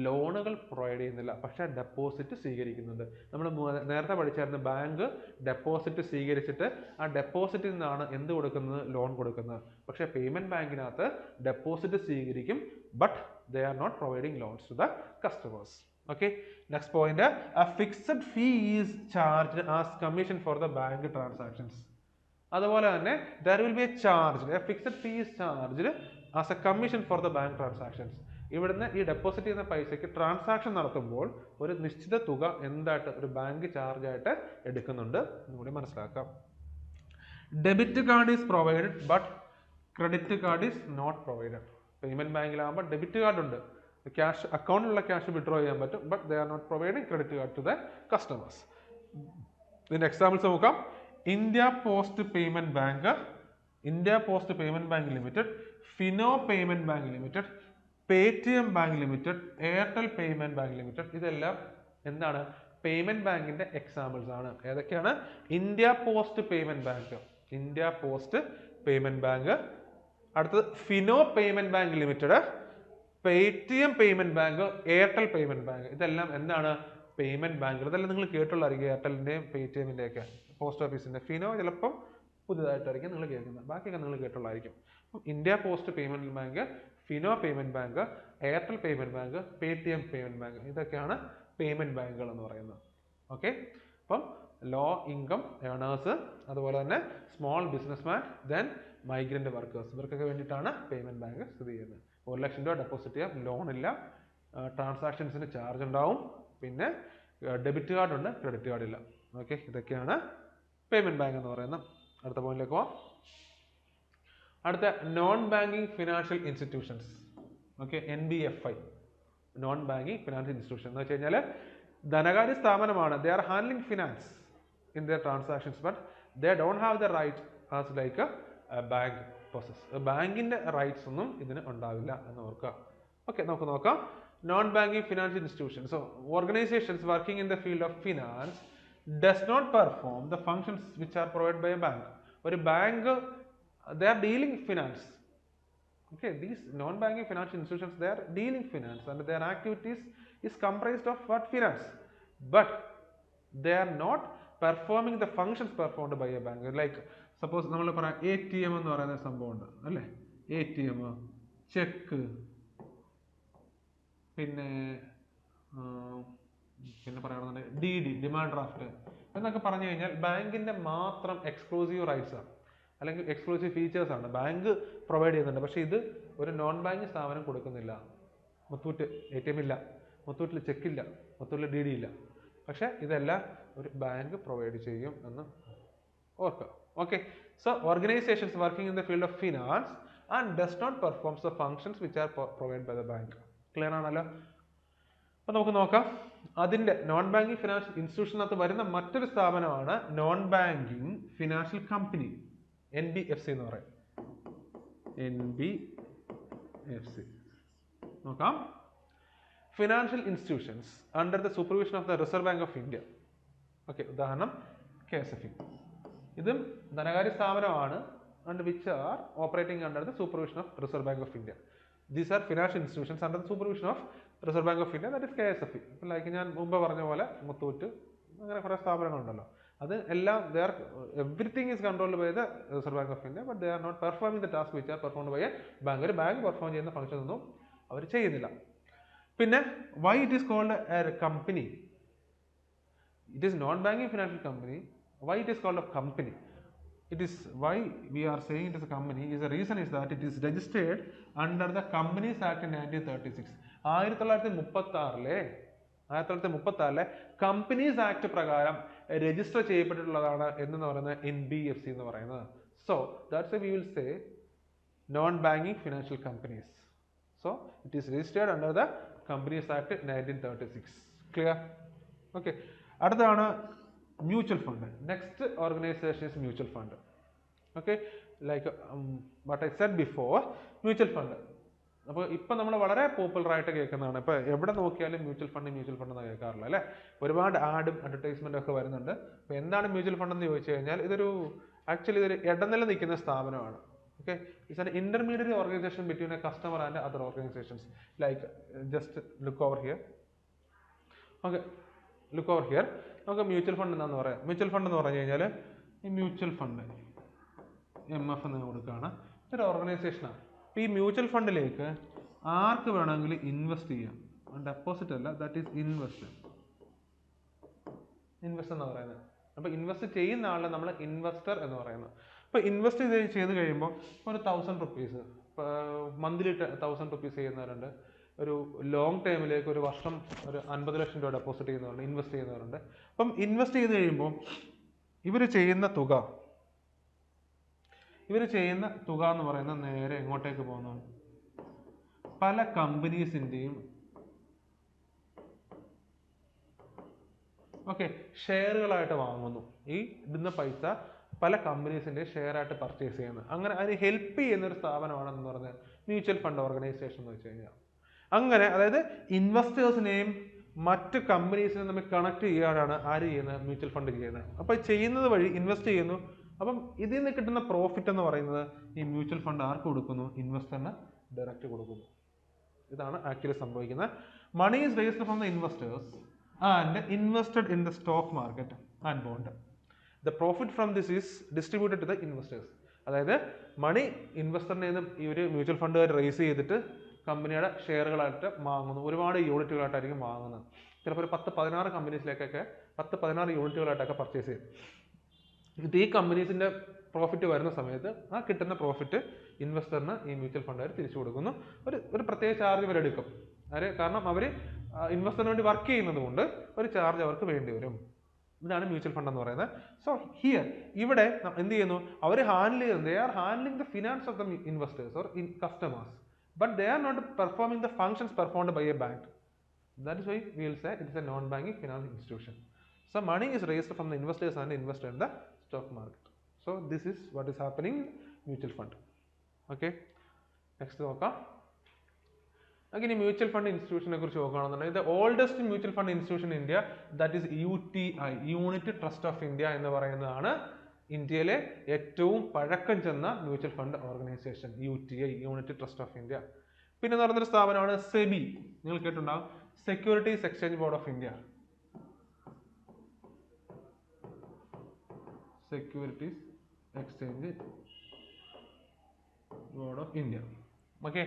ലോണുകൾ പ്രൊവൈഡ് ചെയ്യുന്നില്ല, പക്ഷെ ഡെപ്പോസിറ്റ് സ്വീകരിക്കുന്നുണ്ട്. നമ്മൾ നേരത്തെ പഠിച്ചായിരുന്നു, ബാങ്ക് ഡെപ്പോസിറ്റ് സ്വീകരിച്ചിട്ട് ആ ഡെപ്പോസിറ്റിൽ നിന്നാണ് എന്ത് കൊടുക്കുന്നത്? ലോൺ കൊടുക്കുന്നത്. പക്ഷെ പേയ്മെന്റ് ബാങ്കിനകത്ത് ഡെപ്പോസിറ്റ് സ്വീകരിക്കും, but they are not providing loans to the customers. Okay, next point, a fixed fee is charged as commission for the bank transactions. അതുപോലെ തന്നെ there will be a charge, a fixed fee is charged as a commission for the bank transactions. ഇവിടുന്ന് ഈ deposit ചെയ്യുന്ന പൈസയ്ക്ക് transaction നടത്തുമ്പോൾ ഒരു നിശ്ചിത തുക എന്തായിട്ട് ഒരു ബാങ്ക് ചാർജ് ആയിട്ട് എടുക്കുന്നുണ്ട് എന്നുകൂടി മനസ്സിലാക്കാം. Debit card is provided but credit card is not provided. Payment ബാങ്കിലാകുമ്പോൾ ഡെബിറ്റ് കാർഡ് ഉണ്ട്, ക്യാഷ് അക്കൗണ്ടിലുള്ള ക്യാഷ് വിഡ്രോ ചെയ്യാൻ പറ്റും, but they are not providing credit card to the customers. ഇതിന്റെ എക്സാമ്പിൾസ് നോക്കാം. India post payment bank, India post payment bank limited, Fino payment bank limited, Paytm bank limited, Airtel payment bank limited. ഇതെല്ലാം എന്താണ്? Payment ബാങ്കിന്റെ examples ആണ്. ഏതൊക്കെയാണ്? India post payment bank, India post payment bank, അടുത്തത് Fino payment bank limited, Paytm payment bank, Airtel payment bank. ഇതെല്ലാം എന്താണ്? Payment ബാങ്കുകൾ. ഇതെല്ലാം നിങ്ങൾ കേട്ടുള്ളായിരിക്കും, എയർടെലിന്റെയും പേടിഎമ്മിന്റെ ഒക്കെ, പോസ്റ്റ് ഓഫീസിന്റെ. ഫിനോ ചിലപ്പം പുതിയതായിട്ടായിരിക്കും നിങ്ങൾ കേൾക്കുന്നത്, ബാക്കിയൊക്കെ നിങ്ങൾ കേട്ടുള്ളായിരിക്കും. India post payment bank, Fino payment bank, Airtel payment bank, Paytm payment bank, ഇതൊക്കെയാണ് പേയ്മെന്റ് ബാങ്കുകൾ എന്ന് പറയുന്നത്. ഓക്കെ, അപ്പം ലോ ഇൻകം ഏണേഴ്സ്, അതുപോലെ തന്നെ small businessman, then migrant workers, ഇവർക്കൊക്കെ വേണ്ടിയിട്ടാണ് പേയ്മെന്റ് ബാങ്ക് സ്ഥിതി ചെയ്യുന്നത്. 1 ലക്ഷം രൂപ ഡെപ്പോസിറ്റ് ചെയ്യാം, ലോൺ ഇല്ല, ട്രാൻസാക്ഷൻസിന് ചാർജ് ഉണ്ടാവും, പിന്നെ ഡെബിറ്റ് കാർഡ് ഉണ്ട്, ക്രെഡിറ്റ് കാർഡ് ഇല്ല. ഓക്കെ, ഇതൊക്കെയാണ് പേയ്മെന്റ് ബാങ്ക് എന്ന് പറയുന്നത്. അടുത്ത പോയിന്റിലേക്ക് പോവാം. അടുത്ത non banking financial institutions. Okay, NBFI, non banking financial institution എന്ന് വെച്ച് കഴിഞ്ഞാൽ ധനകാര്യ സ്ഥാപനമാണ്. They are handling finance in their transactions, but they don't have the right as like bank process. ബാങ്കിന്റെ റൈറ്റ്സ് ഒന്നും ഇതിന് ഉണ്ടാവില്ല എന്ന് ഓർക്കുക. ഓക്കെ, നമുക്ക് നോക്കാം. Non banking financial institutions, so organisations working in the field of finance does not perform the functions which are provided by a bank. ഒരു bank, they are dealing finance. Okay, these non-banking financial institutions, they are dealing finance and their activities is comprised of what? Finance, but they are not performing the functions performed by a bank. Like suppose നമ്മൾ പറയാം ATM എന്ന് പറയുന്ന സംഭവം ഉണ്ട് അല്ലേ, ATM, check, പിന്നെ പറയുകയാണെന്നുണ്ടെങ്കിൽ DD, demand draft എന്നൊക്കെ പറഞ്ഞു കഴിഞ്ഞാൽ ബാങ്കിന്റെ മാത്രം എക്സ്ക്ലൂസീവ് റൈറ്റ്സ് ആണ്, അല്ലെങ്കിൽ എക്സ്ക്ലൂസീവ് ഫീച്ചേഴ്സ് ആണ് ബാങ്ക് പ്രൊവൈഡ് ചെയ്യുന്നുണ്ട്. പക്ഷേ ഇത് ഒരു നോൺ ബാങ്കിങ് സ്ഥാപനം കൊടുക്കുന്നില്ല. മുത്തൂറ്റ് ATM ഇല്ല, മുത്തൂറ്റിൽ ചെക്കില്ല, മുത്തൂറ്റിൽ DD ഇല്ല. പക്ഷെ ഇതെല്ലാം ഒരു ബാങ്ക് പ്രൊവൈഡ് ചെയ്യും എന്ന് ഓർക്കുക. Okay, so organisations working in the field of finance and does not performs the functions which are provide by the bank. Clear ആണല്ലോ? അപ്പൊ നമുക്ക് നോക്കാം. അതിന്റെ നോൺ ബാങ്കിങ് ഫിനാൻഷ്യൽ ഇൻസ്റ്റിറ്റ്യൂഷനകത്ത് വരുന്ന മറ്റൊരു സ്ഥാപനമാണ് non banking financial company, NBFC എന്ന് പറയും. NBFC നോക്കാം. Financial institutions under the supervision of the Reserve Bank of India. Okay, ഉദാഹരണം KSFE. ഇതും ധനകാര്യ സ്ഥാപനമാണ്, and which are operating under the supervision of Reserve Bank of India. These are financial institutions under the supervision of Reserve Bank of India, that is KSFE. Like ഞാൻ മുമ്പ് പറഞ്ഞ പോലെ മുത്തൂറ്റ് അങ്ങനെ കുറേ സ്ഥാപനങ്ങളുണ്ടല്ലോ, അത് എല്ലാം everything is controlled by the Reserve Bank of India, but they are not performing the task which are performed by a bank. ഒരു bank perform ചെയ്യുന്ന ഫംഗ്ഷൻ ഒന്നും അവർ ചെയ്യുന്നില്ല. പിന്നെ why it is called a company? It is non-banking financial company. Why it is called a company? It is why we are saying it is a company is the reason is that it is registered under the Companies Act in 1936. 1936 companies act പ്രകാരം register ചെയ്യപ്പെട്ടിട്ടുള്ളതാണ് എന്ന് പറയുന്നത് NBFC എന്ന് പറയുന്നത്. So that's why we will say non banking financial companies. So it is registered under the companies act 1936. Clear? Okay, അടുത്താണ് mutual fund. Next organisation is mutual fund. Okay, like what I said before, mutual fund. അപ്പോൾ ഇപ്പം നമ്മൾ വളരെ popular ആയിട്ട് കേൾക്കുന്നതാണ്. ഇപ്പോൾ എവിടെ നോക്കിയാലും മ്യൂച്വൽ ഫണ്ട് എന്ന് കേൾക്കാറില്ല അല്ലേ? ഒരുപാട് ആഡും അഡ്വർടൈസ്മെൻറ്റും ഒക്കെ വരുന്നുണ്ട്. അപ്പോൾ എന്താണ് മ്യൂച്വൽ ഫണ്ട് എന്ന് ചോദിച്ചു കഴിഞ്ഞാൽ ഇതൊരു ഇടനില നിൽക്കുന്ന സ്ഥാപനമാണ്. Okay, it's an intermediate organisation between A customer and other organisations. Like just look over here. Okay, look over here. നമുക്ക് മ്യൂച്വൽ ഫണ്ട് എന്താണെന്ന് പറയാം. മ്യൂച്വൽ ഫണ്ട് എന്ന് പറഞ്ഞു കഴിഞ്ഞാൽ ഈ മ്യൂച്വൽ ഫണ്ട് MF എന്ന് കൊടുക്കുകയാണ്, ഇതൊരു ഓർഗനൈസേഷനാണ്. അപ്പോൾ ഈ മ്യൂച്വൽ ഫണ്ടിലേക്ക് ആർക്ക് വേണമെങ്കിലും ഇൻവെസ്റ്റ് ചെയ്യാം. ഡെപ്പോസിറ്റ് അല്ല, ദാറ്റ് ഈസ് ഇൻവെസ്റ്റ് എന്ന് പറയുന്നത്. അപ്പോൾ ഇൻവെസ്റ്റ് ചെയ്യുന്ന ആളെ നമ്മൾ ഇൻവെസ്റ്റർ എന്ന് പറയുന്നത്. അപ്പോൾ ഇൻവെസ്റ്റ് ചെയ്ത് കഴിയുമ്പോൾ ഒരു 1000 rupees മന്ത്ലി 1000 rupees ചെയ്യുന്നവരുണ്ട്. ഒരു ലോങ് ടൈമിലേക്ക് ഒരു വർഷം ഒരു 50 ലക്ഷം രൂപ ഡെപ്പോസിറ്റ് ചെയ്യുന്നവരുണ്ട്, ഇൻവെസ്റ്റ് ചെയ്യുന്നവരുണ്ട്. അപ്പം ഇൻവെസ്റ്റ് ചെയ്ത് കഴിയുമ്പോൾ ഇവർ ചെയ്യുന്ന തുക എന്ന് പറയുന്നത് നേരെ എങ്ങോട്ടേക്ക് പോകുന്നു? പല കമ്പനീസിൻ്റെയും ഷെയറുകളായിട്ട് വാങ്ങുന്നു. ഈ ഇടുന്ന പൈസ പല കമ്പനീസിൻ്റെ ഷെയറായിട്ട് പർച്ചേസ് ചെയ്യുന്നത്. അങ്ങനെ അതിന് ഹെൽപ്പ് ചെയ്യുന്ന ഒരു സ്ഥാപനമാണെന്ന് പറഞ്ഞാൽ മ്യൂച്വൽ ഫണ്ട് ഓർഗനൈസേഷൻ എന്ന് വെച്ച് കഴിഞ്ഞാൽ. അങ്ങനെ അതായത് ഇൻവെസ്റ്റേഴ്സിനെയും മറ്റ് കമ്പനീസിനെയും തമ്മിൽ കണക്ട് ചെയ്യാനാണ് ആര് ചെയ്യുന്നത്? മ്യൂച്വൽ ഫണ്ട് ചെയ്യുന്നത്. അപ്പോൾ ചെയ്യുന്നത് വഴി ഇൻവെസ്റ്റ് ചെയ്യുന്നു. അപ്പം ഇതിൽ നിന്ന് കിട്ടുന്ന പ്രോഫിറ്റ് എന്ന് പറയുന്നത് ഈ മ്യൂച്വൽ ഫണ്ട് ആർക്ക് കൊടുക്കുന്നു? ഇൻവെസ്റ്ററിന് ഡയറക്റ്റ് കൊടുക്കുന്നു. ഇതാണ് ആക്ച്വലി സംഭവിക്കുന്നത്. Money is raised from the investors and invested in the stock market and bond. The profit from this is distributed to the investors. അതായത് മണി ഇൻവെസ്റ്ററിനെ നിന്നും ഈ ഒരു മ്യൂച്വൽ ഫണ്ടുകാർ റേസ് ചെയ്തിട്ട് കമ്പനിയുടെ ഷെയറുകളായിട്ട് വാങ്ങുന്നു. ഒരുപാട് യൂണിറ്റുകളായിട്ടായിരിക്കും വാങ്ങുന്നത്. ചിലപ്പോൾ ഒരു 10-16 കമ്പനീസിലേക്കൊക്കെ 10-16 യൂണിറ്റുകളായിട്ടൊക്കെ പർച്ചേസ് ചെയ്യും. ഇത് ഈ കമ്പനീസിൻ്റെ പ്രോഫിറ്റ് വരുന്ന സമയത്ത് ആ കിട്ടുന്ന പ്രോഫിറ്റ് ഇൻവെസ്റ്ററിന് ഈ മ്യൂച്വൽ ഫണ്ടുകാർ തിരിച്ചു കൊടുക്കുന്നു. ഒരു പ്രത്യേക ചാർജ് ഇവരെടുക്കും. കാരണം അവർ ഇൻവെസ്റ്ററിന് വേണ്ടി വർക്ക് ചെയ്യുന്നത് കൊണ്ട് ഒരു ചാർജ് അവർക്ക് വേണ്ടി വരും. ഇതാണ് മ്യൂച്വൽ ഫണ്ട് എന്ന് പറയുന്നത്. സോ ഹിയർ ഇവിടെ എന്ത് ചെയ്യുന്നു, അവർ ഹാൻഡിൽ ചെയ്യുന്നത്, they are handling the finance of the investors or customers, but they are not performing the functions performed by a bank. That is why we will say it is a non-banking financial institution. So money is raised from the investors and invested in the stock market. So this is what is happening in mutual fund. Okay. Next നോക്കാം. Again, mutual fund institution കുറിച്ച് നോക്കുകയാണെന്നുണ്ടെങ്കിൽ the oldest mutual fund institution in India, that is UTI, Unity Trust of India എന്ന് പറയുന്നതാണ് ഇന്ത്യയിലെ ഏറ്റവും പഴക്കം ചെന്ന mutual fund organisation, UTI, unity trust of India. പിന്നെ എന്ന് പറയുന്നൊരു സ്ഥാപനമാണ് സെബി. നിങ്ങൾ കേട്ടിട്ടുണ്ടാവും, securities exchange board of India. Securities exchange board of India. Okay,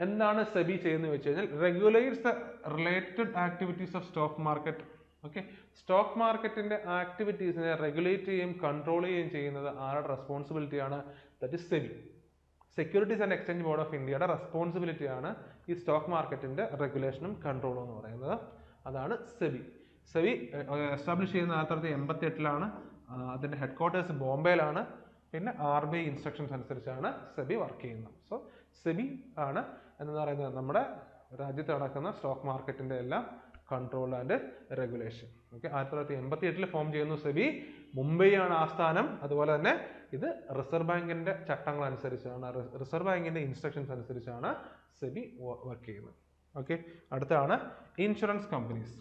എന്താണ് സെബി ചെയ്യുന്നത് വെച്ച് കഴിഞ്ഞാൽ regulates the related activities of stock market. Okay, stock മാർക്കറ്റിന്റെ ആക്ടിവിറ്റീസിനെ റെഗുലേറ്റ് ചെയ്യുകയും കൺട്രോൾ ചെയ്യുകയും ചെയ്യുന്നത് ആരുടെ റെസ്പോൺസിബിലിറ്റിയാണ്? That is SEBI. Securities and exchange board of ഇന്ത്യയുടെ റെസ്പോൺസിബിലിറ്റിയാണ് ഈ സ്റ്റോക്ക് മാർക്കറ്റിന്റെ റെഗുലേഷനും കൺട്രോളും എന്ന് പറയുന്നത്. അതാണ് സെബി. സെബി എസ്റ്റാബ്ലിഷ് ചെയ്യുന്ന 1988-ലാണ്. അതിന്റെ ഹെഡ് ക്വാർട്ടേഴ്സ് ബോംബെയിലാണ്. പിന്നെ RBI ഇൻസ്ട്രക്ഷൻസ് അനുസരിച്ചാണ് സെബി വർക്ക് ചെയ്യുന്നത്. സോ സെബി ആണ് എന്ന് പറയുന്നത് നമ്മുടെ രാജ്യത്ത് നടക്കുന്ന സ്റ്റോക്ക് മാർക്കറ്റിന്റെ എല്ലാം control and regulation. Okay, 1988 form ചെയ്യുന്നു സെബി. മുംബൈ ആണ് ആസ്ഥാനം. അതുപോലെ തന്നെ ഇത് റിസർവ് ബാങ്കിന്റെ ചട്ടങ്ങൾ അനുസരിച്ചാണ്, റിസർവ് ബാങ്കിന്റെ ഇൻസ്ട്രക്ഷൻസ് അനുസരിച്ചാണ് സെബി വർക്ക് ചെയ്യുന്നത്. ഓക്കെ, അടുത്താണ് insurance companies.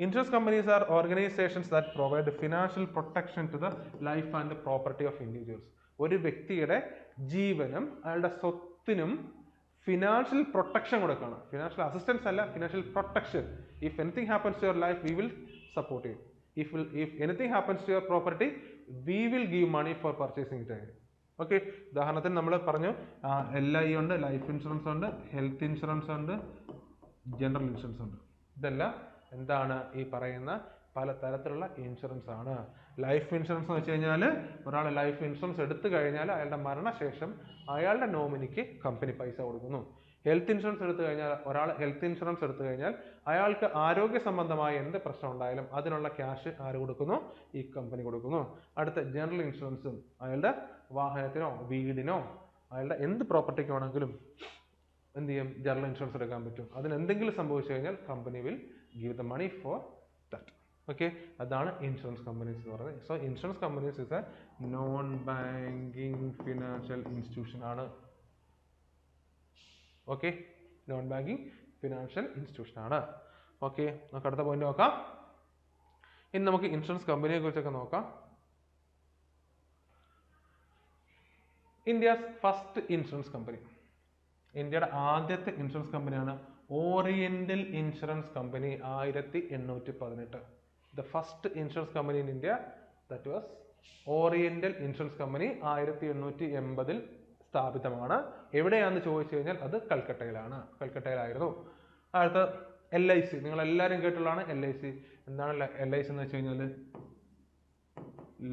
Insurance companies are organizations that provide financial protection to the life and property of individuals. ഒരു വ്യക്തിയുടെ ജീവനും അയാളുടെ സ്വത്തിനും ഫിനാൻഷ്യൽ പ്രൊട്ടക്ഷൻ കൊടുക്കണം. ഫിനാൻഷ്യൽ അസിസ്റ്റൻസ് അല്ല, financial protection. If anything happens to your life, we will support you. If anything happens to your property, we will give money for purchasing it again. Okay, ഉദാഹരണത്തിന് നമ്മൾ പറഞ്ഞു LI ഉണ്ട്, life insurance ഉണ്ട്, health insurance ഉണ്ട്, general insurance ഉണ്ട്. ഇതെല്ലാം എന്താണ് ഈ പറയുന്ന പല തരത്തിലുള്ള ഇൻഷുറൻസ് ആണ്. ലൈഫ് ഇൻഷുറൻസ് എന്ന് വെച്ച് കഴിഞ്ഞാൽ ഒരാൾ ലൈഫ് ഇൻഷുറൻസ് എടുത്തു കഴിഞ്ഞാൽ അയാളുടെ മരണശേഷം അയാളുടെ നോമിനിക്ക് കമ്പനി പൈസ കൊടുക്കുന്നു. ഹെൽത്ത് ഇൻഷുറൻസ് എടുത്തു കഴിഞ്ഞാൽ ഒരാൾ ഹെൽത്ത് ഇൻഷുറൻസ് എടുത്തു കഴിഞ്ഞാൽ അയാൾക്ക് ആരോഗ്യ സംബന്ധമായ എന്ത് പ്രശ്നം ഉണ്ടായാലും അതിനുള്ള ക്യാഷ് ആര് കൊടുക്കുന്നു? ഈ കമ്പനി കൊടുക്കുന്നു. അടുത്ത ജനറൽ ഇൻഷുറൻസും അയാളുടെ വാഹനത്തിനോ വീടിനോ അയാളുടെ എന്ത് പ്രോപ്പർട്ടിക്ക് വേണമെങ്കിലും എന്ത് ചെയ്യും? ജനറൽ ഇൻഷുറൻസ് എടുക്കാൻ പറ്റും. അതിന് എന്തെങ്കിലും സംഭവിച്ചു കഴിഞ്ഞാൽ company will give the money for that. Okay, അതാണ് ഇൻഷുറൻസ് കമ്പനീസ് എന്ന് പറയുന്നത്. So insurance companies is a non banking financial institution ആണ്. Okay, non banking financial institution ആണ്. ഓക്കെ, നമുക്ക് അടുത്ത പോയിന്റ് നോക്കാം. ഇനി നമുക്ക് ഇൻഷുറൻസ് കമ്പനിയെ കുറിച്ചൊക്കെ നോക്കാം. ഇന്ത്യസ് ഫസ്റ്റ് ഇൻഷുറൻസ് കമ്പനി, ഇന്ത്യയുടെ ആദ്യത്തെ ഇൻഷുറൻസ് കമ്പനിയാണ് oriental insurance company. 1818. The first insurance company in India, that was oriental insurance company. 1880 സ്ഥാപിതമാണ്. എവിടെയാണെന്ന് ചോദിച്ചു കഴിഞ്ഞാൽ അത് കൽക്കട്ടയിലായിരുന്നു. അടുത്ത LIC, നിങ്ങൾ എല്ലാവരും കേട്ടുള്ളതാണ് LIC. എന്താണ് LIC എന്ന് വെച്ച് കഴിഞ്ഞാൽ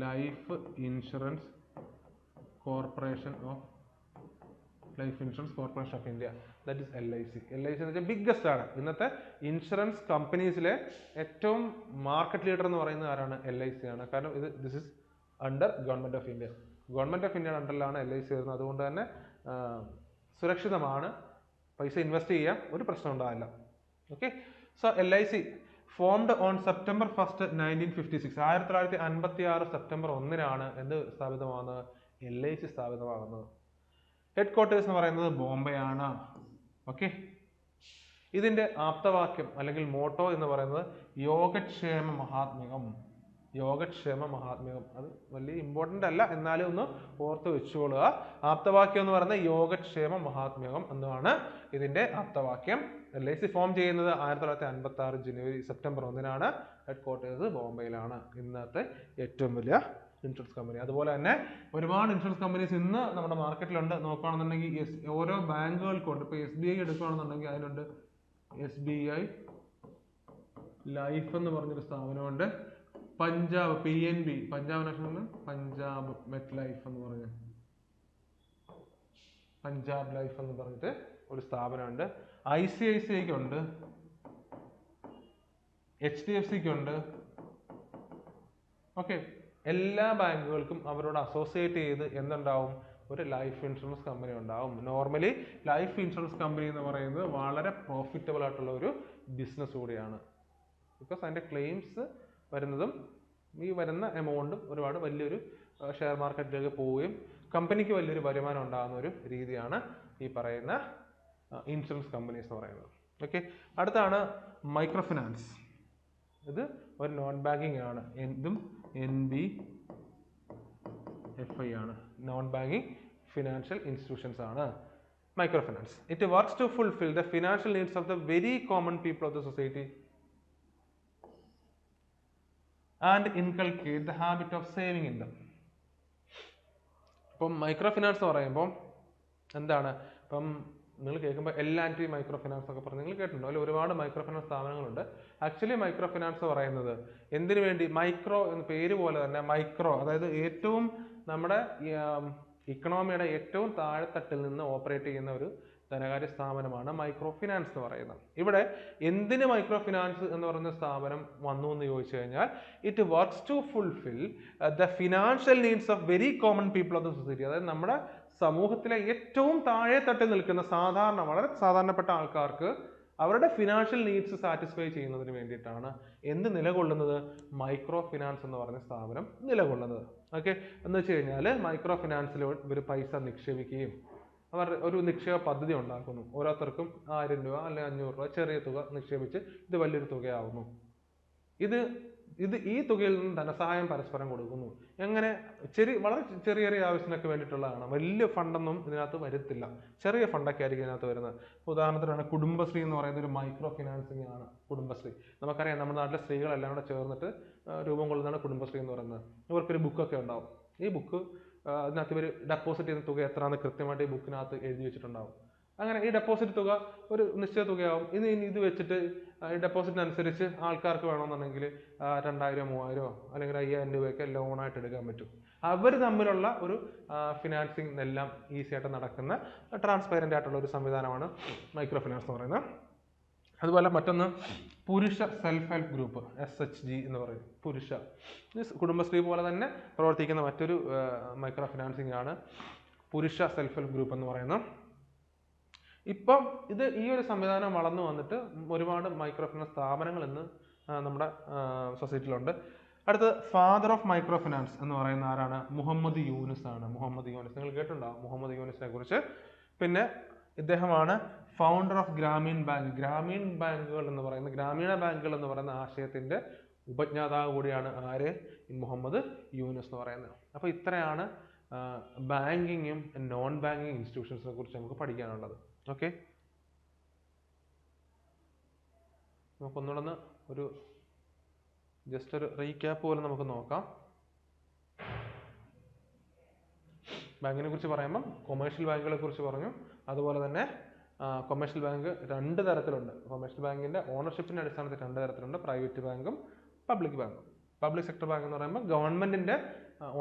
life insurance corporation of India. That is LIC. LIC എന്ന് വെച്ചാൽ ബിഗ്ഗസ്റ്റ് ആണ്. ഇന്നത്തെ ഇൻഷുറൻസ് കമ്പനീസിലെ ഏറ്റവും മാർക്കറ്റ് ലീഡർ എന്ന് പറയുന്നത് ആരാണ്? LIC ആണ്. കാരണം this is under government of India. Government of ഇന്ത്യയുടെ അണ്ടറിലാണ് LIC വരുന്നത്. അതുകൊണ്ട് തന്നെ സുരക്ഷിതമാണ്, പൈസ ഇൻവെസ്റ്റ് ചെയ്യാം, ഒരു പ്രശ്നം ഉണ്ടാവില്ല. Okay, so LIC formed on September 1, 1956. 1956 September 1 എന്ത് സ്ഥാപിതമാകുന്നത്? LIC സ്ഥാപിതമാകുന്നത്. ഹെഡ് ക്വാർട്ടേഴ്സ് എന്ന് പറയുന്നത് ബോംബെ ആണ്. ഓക്കെ, ഇതിന്റെ ആപ്തവാക്യം അല്ലെങ്കിൽ മോട്ടോ എന്ന് പറയുന്നത് യോഗക്ഷേമ മഹാത്മ്യം. അത് വലിയ ഇമ്പോർട്ടൻ്റ് അല്ല, എന്നാലും ഒന്ന് ഓർത്ത് വെച്ചുകൊള്ളുക. ആപ്തവാക്യം എന്ന് പറയുന്നത് യോഗക്ഷേമ മഹാത്മ്യം എന്നാണ് ഇതിന്റെ ആപ്തവാക്യം. LIC ഫോം ചെയ്യുന്നത് 1956 സെപ്റ്റംബർ 1. Head quarters ബോംബെയിലാണ്. ഇന്നത്തെ ഏറ്റവും വലിയ ഇൻഷുറൻസ് കമ്പനി. അതുപോലെ തന്നെ ഒരുപാട് ഇൻഷുറൻസ് കമ്പനീസ് ഇന്ന് നമ്മുടെ മാർക്കറ്റിലുണ്ട്. നോക്കുകയാണെന്നുണ്ടെങ്കിൽ ഓരോ ബാങ്കുകൾക്കുണ്ട്. ഇപ്പോൾ SBI എടുക്കുകയാണെന്നുണ്ടെങ്കിൽ അതിനുണ്ട് SBI ലൈഫ് എന്ന് പറഞ്ഞൊരു സ്ഥാപനമുണ്ട്. Punjab PNB, Punjab national, Punjab Met Life എന്ന് പറഞ്ഞ പഞ്ചാബ് ലൈഫ് എന്ന് പറഞ്ഞിട്ട് ഒരു സ്ഥാപനമുണ്ട്. ICICIക്ക് ഉണ്ട്, HDFCക്ക് ഉണ്ട്, ഓക്കെ, എല്ലാ ബാങ്കുകൾക്കും അവരോട് അസോസിയേറ്റ് ചെയ്ത് എന്തുണ്ടാവും, ഒരു ലൈഫ് ഇൻഷുറൻസ് കമ്പനി ഉണ്ടാവും. നോർമലി ലൈഫ് ഇൻഷുറൻസ് കമ്പനി എന്ന് പറയുന്നത് വളരെ പ്രോഫിറ്റബിൾ ആയിട്ടുള്ള ഒരു ബിസിനസ് കൂടിയാണ്. ബിക്കോസ് അതിൻ്റെ ക്ലെയിംസ് വരുന്നതും ഈ വരുന്ന എമൗണ്ടും ഒരുപാട് വലിയൊരു ഷെയർ മാർക്കറ്റിലേക്ക് പോവുകയും കമ്പനിക്ക് വലിയൊരു വരുമാനം ഉണ്ടാകുന്ന ഒരു രീതിയാണ് ഈ പറയുന്ന ഇൻഷുറൻസ് കമ്പനീസ് എന്ന് പറയുന്നത്. ഓക്കെ, അടുത്താണ് മൈക്രോ ഫിനാൻസ്. ഇത് ഒരു നോൺ ബാങ്കിങ് ആണ്. ഇതും NBFI ആണ്, നോൺ ബാങ്കിങ് ഫിനാൻഷ്യൽ ഇൻസ്റ്റിറ്റ്യൂഷൻസ് ആണ് micro finance. It works to fulfil the financial needs of the very common people of the society and inculcate the habit of saving in them. ഇപ്പം micro finance എന്ന് പറയുമ്പോൾ എന്താണ്, ഇപ്പം നിങ്ങൾ കേൾക്കുമ്പോൾ L&T micro finance ഒക്കെ പറഞ്ഞ് നിങ്ങൾ കേട്ടിട്ടുണ്ടോ? അതിൽ ഒരുപാട് മൈക്രോ ഫിനാൻസ് സ്ഥാപനങ്ങളുണ്ട്. ആക്ച്വലി മൈക്രോ ഫിനാൻസ് എന്ന് പറയുന്നത് എന്തിനു വേണ്ടി, മൈക്രോ എന്ന പേര് പോലെ തന്നെ മൈക്രോ, അതായത് ഏറ്റവും നമ്മുടെ ഇക്കണോമിയുടെ ഏറ്റവും താഴെത്തട്ടിൽ നിന്ന് ഓപ്പറേറ്റ് ചെയ്യുന്ന ഒരു ധനകാര്യ സ്ഥാപനമാണ് മൈക്രോ ഫിനാൻസ് എന്ന് പറയുന്നത്. ഇവിടെ എന്തിന് മൈക്രോ ഫിനാൻസ് എന്ന് പറയുന്ന സ്ഥാപനം വന്നു എന്ന് ചോദിച്ചു കഴിഞ്ഞാൽ, it works to fulfil the financial needs of very common people of the society. അതായത് നമ്മുടെ സമൂഹത്തിലെ ഏറ്റവും താഴെ തട്ടിൽ നിൽക്കുന്ന വളരെ സാധാരണപ്പെട്ട ആൾക്കാർക്ക് അവരുടെ ഫിനാൻഷ്യൽ നീഡ്സ് സാറ്റിസ്ഫൈ ചെയ്യുന്നതിന് വേണ്ടിയിട്ടാണ് എന്ത് നിലകൊള്ളുന്നത്, മൈക്രോ ഫിനാൻസ് എന്ന് പറയുന്ന സ്ഥാപനം നിലകൊള്ളുന്നത്. ഓക്കെ, എന്ന് വെച്ച് കഴിഞ്ഞാൽ മൈക്രോ ഫിനാൻസിൽ ഇവർ പൈസ നിക്ഷേപിക്കുകയും അവർ ഒരു നിക്ഷേപ പദ്ധതി ഉണ്ടാക്കുന്നു. ഓരോരുത്തർക്കും 1000 രൂപ അല്ലെങ്കിൽ 500 രൂപ ചെറിയ തുക നിക്ഷേപിച്ച് ഇത് വലിയൊരു തുകയാവുന്നു. ഈ തുകയിൽ നിന്ന് ധനസഹായം പരസ്പരം കൊടുക്കുന്നു. എങ്ങനെ, വളരെ ചെറിയ ചെറിയ ആവശ്യത്തിനൊക്കെ വേണ്ടിയിട്ടുള്ളതാണ്. വലിയ ഫണ്ടൊന്നും ഇതിനകത്ത് വരത്തില്ല, ചെറിയ ഫണ്ടൊക്കെ ആയിരിക്കും ഇതിനകത്ത് വരുന്നത്. ഉദാഹരണത്തിനാണ് കുടുംബശ്രീ എന്ന് പറയുന്ന ഒരു മൈക്രോ ഫിനാൻസിങ് ആണ്. കുടുംബശ്രീ നമുക്കറിയാം, നമ്മുടെ നാട്ടിലെ സ്ത്രീകളെല്ലാം കൂടെ ചേർന്നിട്ട് രൂപം കൊള്ളുന്നതാണ് കുടുംബശ്രീ എന്ന് പറയുന്നത്. ഇവർക്കൊരു ബുക്കൊക്കെ ഉണ്ടാവും. ഈ ബുക്ക് അതിനകത്ത് ഇവർ ഡെപ്പോസിറ്റ് ചെയ്യുന്ന തുക എത്രയാണെന്ന് കൃത്യമായിട്ട് ഈ ബുക്കിനകത്ത് എഴുതി വെച്ചിട്ടുണ്ടാവും. അങ്ങനെ ഈ ഡെപ്പോസിറ്റ് തുക ഒരു നിശ്ചിത തുകയാവും. ഇത് വെച്ചിട്ട് ഈ ഡെപ്പോസിറ്റിനനുസരിച്ച് ആൾക്കാർക്ക് വേണമെന്നുണ്ടെങ്കിൽ 2000, 3000 അല്ലെങ്കിൽ 5000 രൂപയൊക്കെ ലോണായിട്ട് എടുക്കാൻ പറ്റും. അവർ തമ്മിലുള്ള ഒരു ഫിനാൻസിങ് എല്ലാം ഈസി ആയിട്ട് നടക്കുന്ന ട്രാൻസ്പെറൻ്റ് ആയിട്ടുള്ള ഒരു സംവിധാനമാണ് മൈക്രോ ഫിനാൻസ് എന്ന് പറയുന്നത്. അതുപോലെ മറ്റൊന്ന് പുരുഷ സെൽഫ് ഹെൽപ്പ് ഗ്രൂപ്പ്, SHG എന്ന് പറയും. പുരുഷ കുടുംബശ്രീ പോലെ തന്നെ പ്രവർത്തിക്കുന്ന മറ്റൊരു മൈക്രോ ഫിനാൻസിങ് ആണ് പുരുഷ സെൽഫ് ഹെൽപ്പ് ഗ്രൂപ്പ് എന്ന് പറയുന്നത്. ഇപ്പം ഈ ഒരു സംവിധാനം വളർന്നു വന്നിട്ട് ഒരുപാട് മൈക്രോ ഫിനാൻസ് സ്ഥാപനങ്ങൾ ഇന്ന് നമ്മുടെ സൊസൈറ്റിയിലുണ്ട്. അടുത്തത് ഫാദർ ഓഫ് മൈക്രോ ഫിനാൻസ് എന്ന് പറയുന്ന ആരാണ്, മുഹമ്മദ് യൂനുസ് ആണ്. മുഹമ്മദ് യൂനുസ് നിങ്ങൾ കേട്ടിട്ടുണ്ടാവും മുഹമ്മദ് യൂനുസിനെ കുറിച്ച്. പിന്നെ ഇദ്ദേഹമാണ് founder of Grameen bank. Grameen ബാങ്കുകൾ എന്ന് പറയുന്ന, ഗ്രാമീണ ബാങ്കുകൾ എന്ന് പറയുന്ന ആശയത്തിന്റെ ഉപജ്ഞാതാവ് കൂടിയാണ് ആര്, മുഹമ്മദ് യൂനുസ് എന്ന് പറയുന്നത്. അപ്പോൾ ഇത്രയാണ് ബാങ്കിങ്ങും നോൺ ബാങ്കിങ് ഇൻസ്റ്റിറ്റ്യൂഷൻസിനെ കുറിച്ച് നമുക്ക് പഠിക്കാനുള്ളത്. ഓക്കെ, നമുക്കൊന്നുകൂടെ ഒരു ജസ്റ്റ് ഒരു റീക്യാപ്പ് പോലെ നമുക്ക് നോക്കാം. ബാങ്കിനെ കുറിച്ച് പറയുമ്പം കൊമേഴ്ഷ്യൽ ബാങ്കുകളെ കുറിച്ച് പറഞ്ഞു. അതുപോലെ തന്നെ കൊമേഴ്ഷ്യൽ ബാങ്ക് 2 തരത്തിലുണ്ട്. കൊമേഴ്ഷ്യൽ ബാങ്കിന്റെ ഓണർഷിപ്പിന്റെ അടിസ്ഥാനത്തിൽ 2 തരത്തിലുണ്ട്, പ്രൈവറ്റ് ബാങ്കും പബ്ലിക് ബാങ്കും. പബ്ലിക് സെക്ടർ ബാങ്ക് എന്ന് പറയുമ്പോൾ ഗവൺമെന്റിന്റെ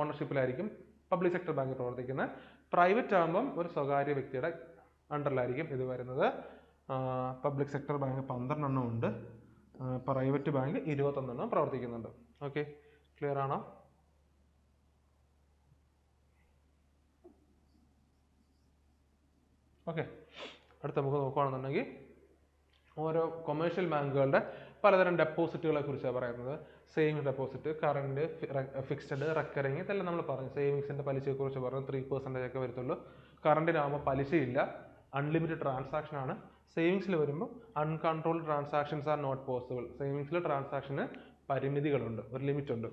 ഓണർഷിപ്പിലായിരിക്കും പബ്ലിക് സെക്ടർ ബാങ്ക് പ്രവർത്തിക്കുന്നത്. പ്രൈവറ്റ് ആകുമ്പം ഒരു സ്വകാര്യ വ്യക്തിയുടെ അണ്ടറിലായിരിക്കും ഇത് വരുന്നത്. പബ്ലിക് സെക്ടർ ബാങ്ക് 12 എണ്ണം ഉണ്ട്, പ്രൈവറ്റ് ബാങ്ക് 21 എണ്ണം പ്രവർത്തിക്കുന്നുണ്ട്. ഓക്കെ, ക്ലിയർ ആണോ? ഓക്കെ, അടുത്ത് നമുക്ക് നോക്കുകയാണെന്നുണ്ടെങ്കിൽ ഓരോ കൊമേഴ്ഷ്യൽ ബാങ്കുകളുടെ പലതരം ഡെപ്പോസിറ്റുകളെ കുറിച്ചാണ് പറയുന്നത്. Savings deposit, current, fixed, recurring, ഇതെല്ലാം നമ്മൾ പറഞ്ഞു. സേവിങ്സിന്റെ പലിശയെ കുറിച്ച് പറഞ്ഞു, 3% ഒക്കെ വരത്തുള്ളൂ. കറണ്ടിനാകുമ്പോൾ പലിശയില്ല, അൺലിമിറ്റഡ് ട്രാൻസാക്ഷൻ ആണ്. സേവിങ്സിൽ വരുമ്പോൾ uncontrolled transactions are not possible. സേവിങ്സിൽ ട്രാൻസാക്ഷന് പരിമിതികളുണ്ട്, ഒരു ലിമിറ്റ് ഉണ്ട്.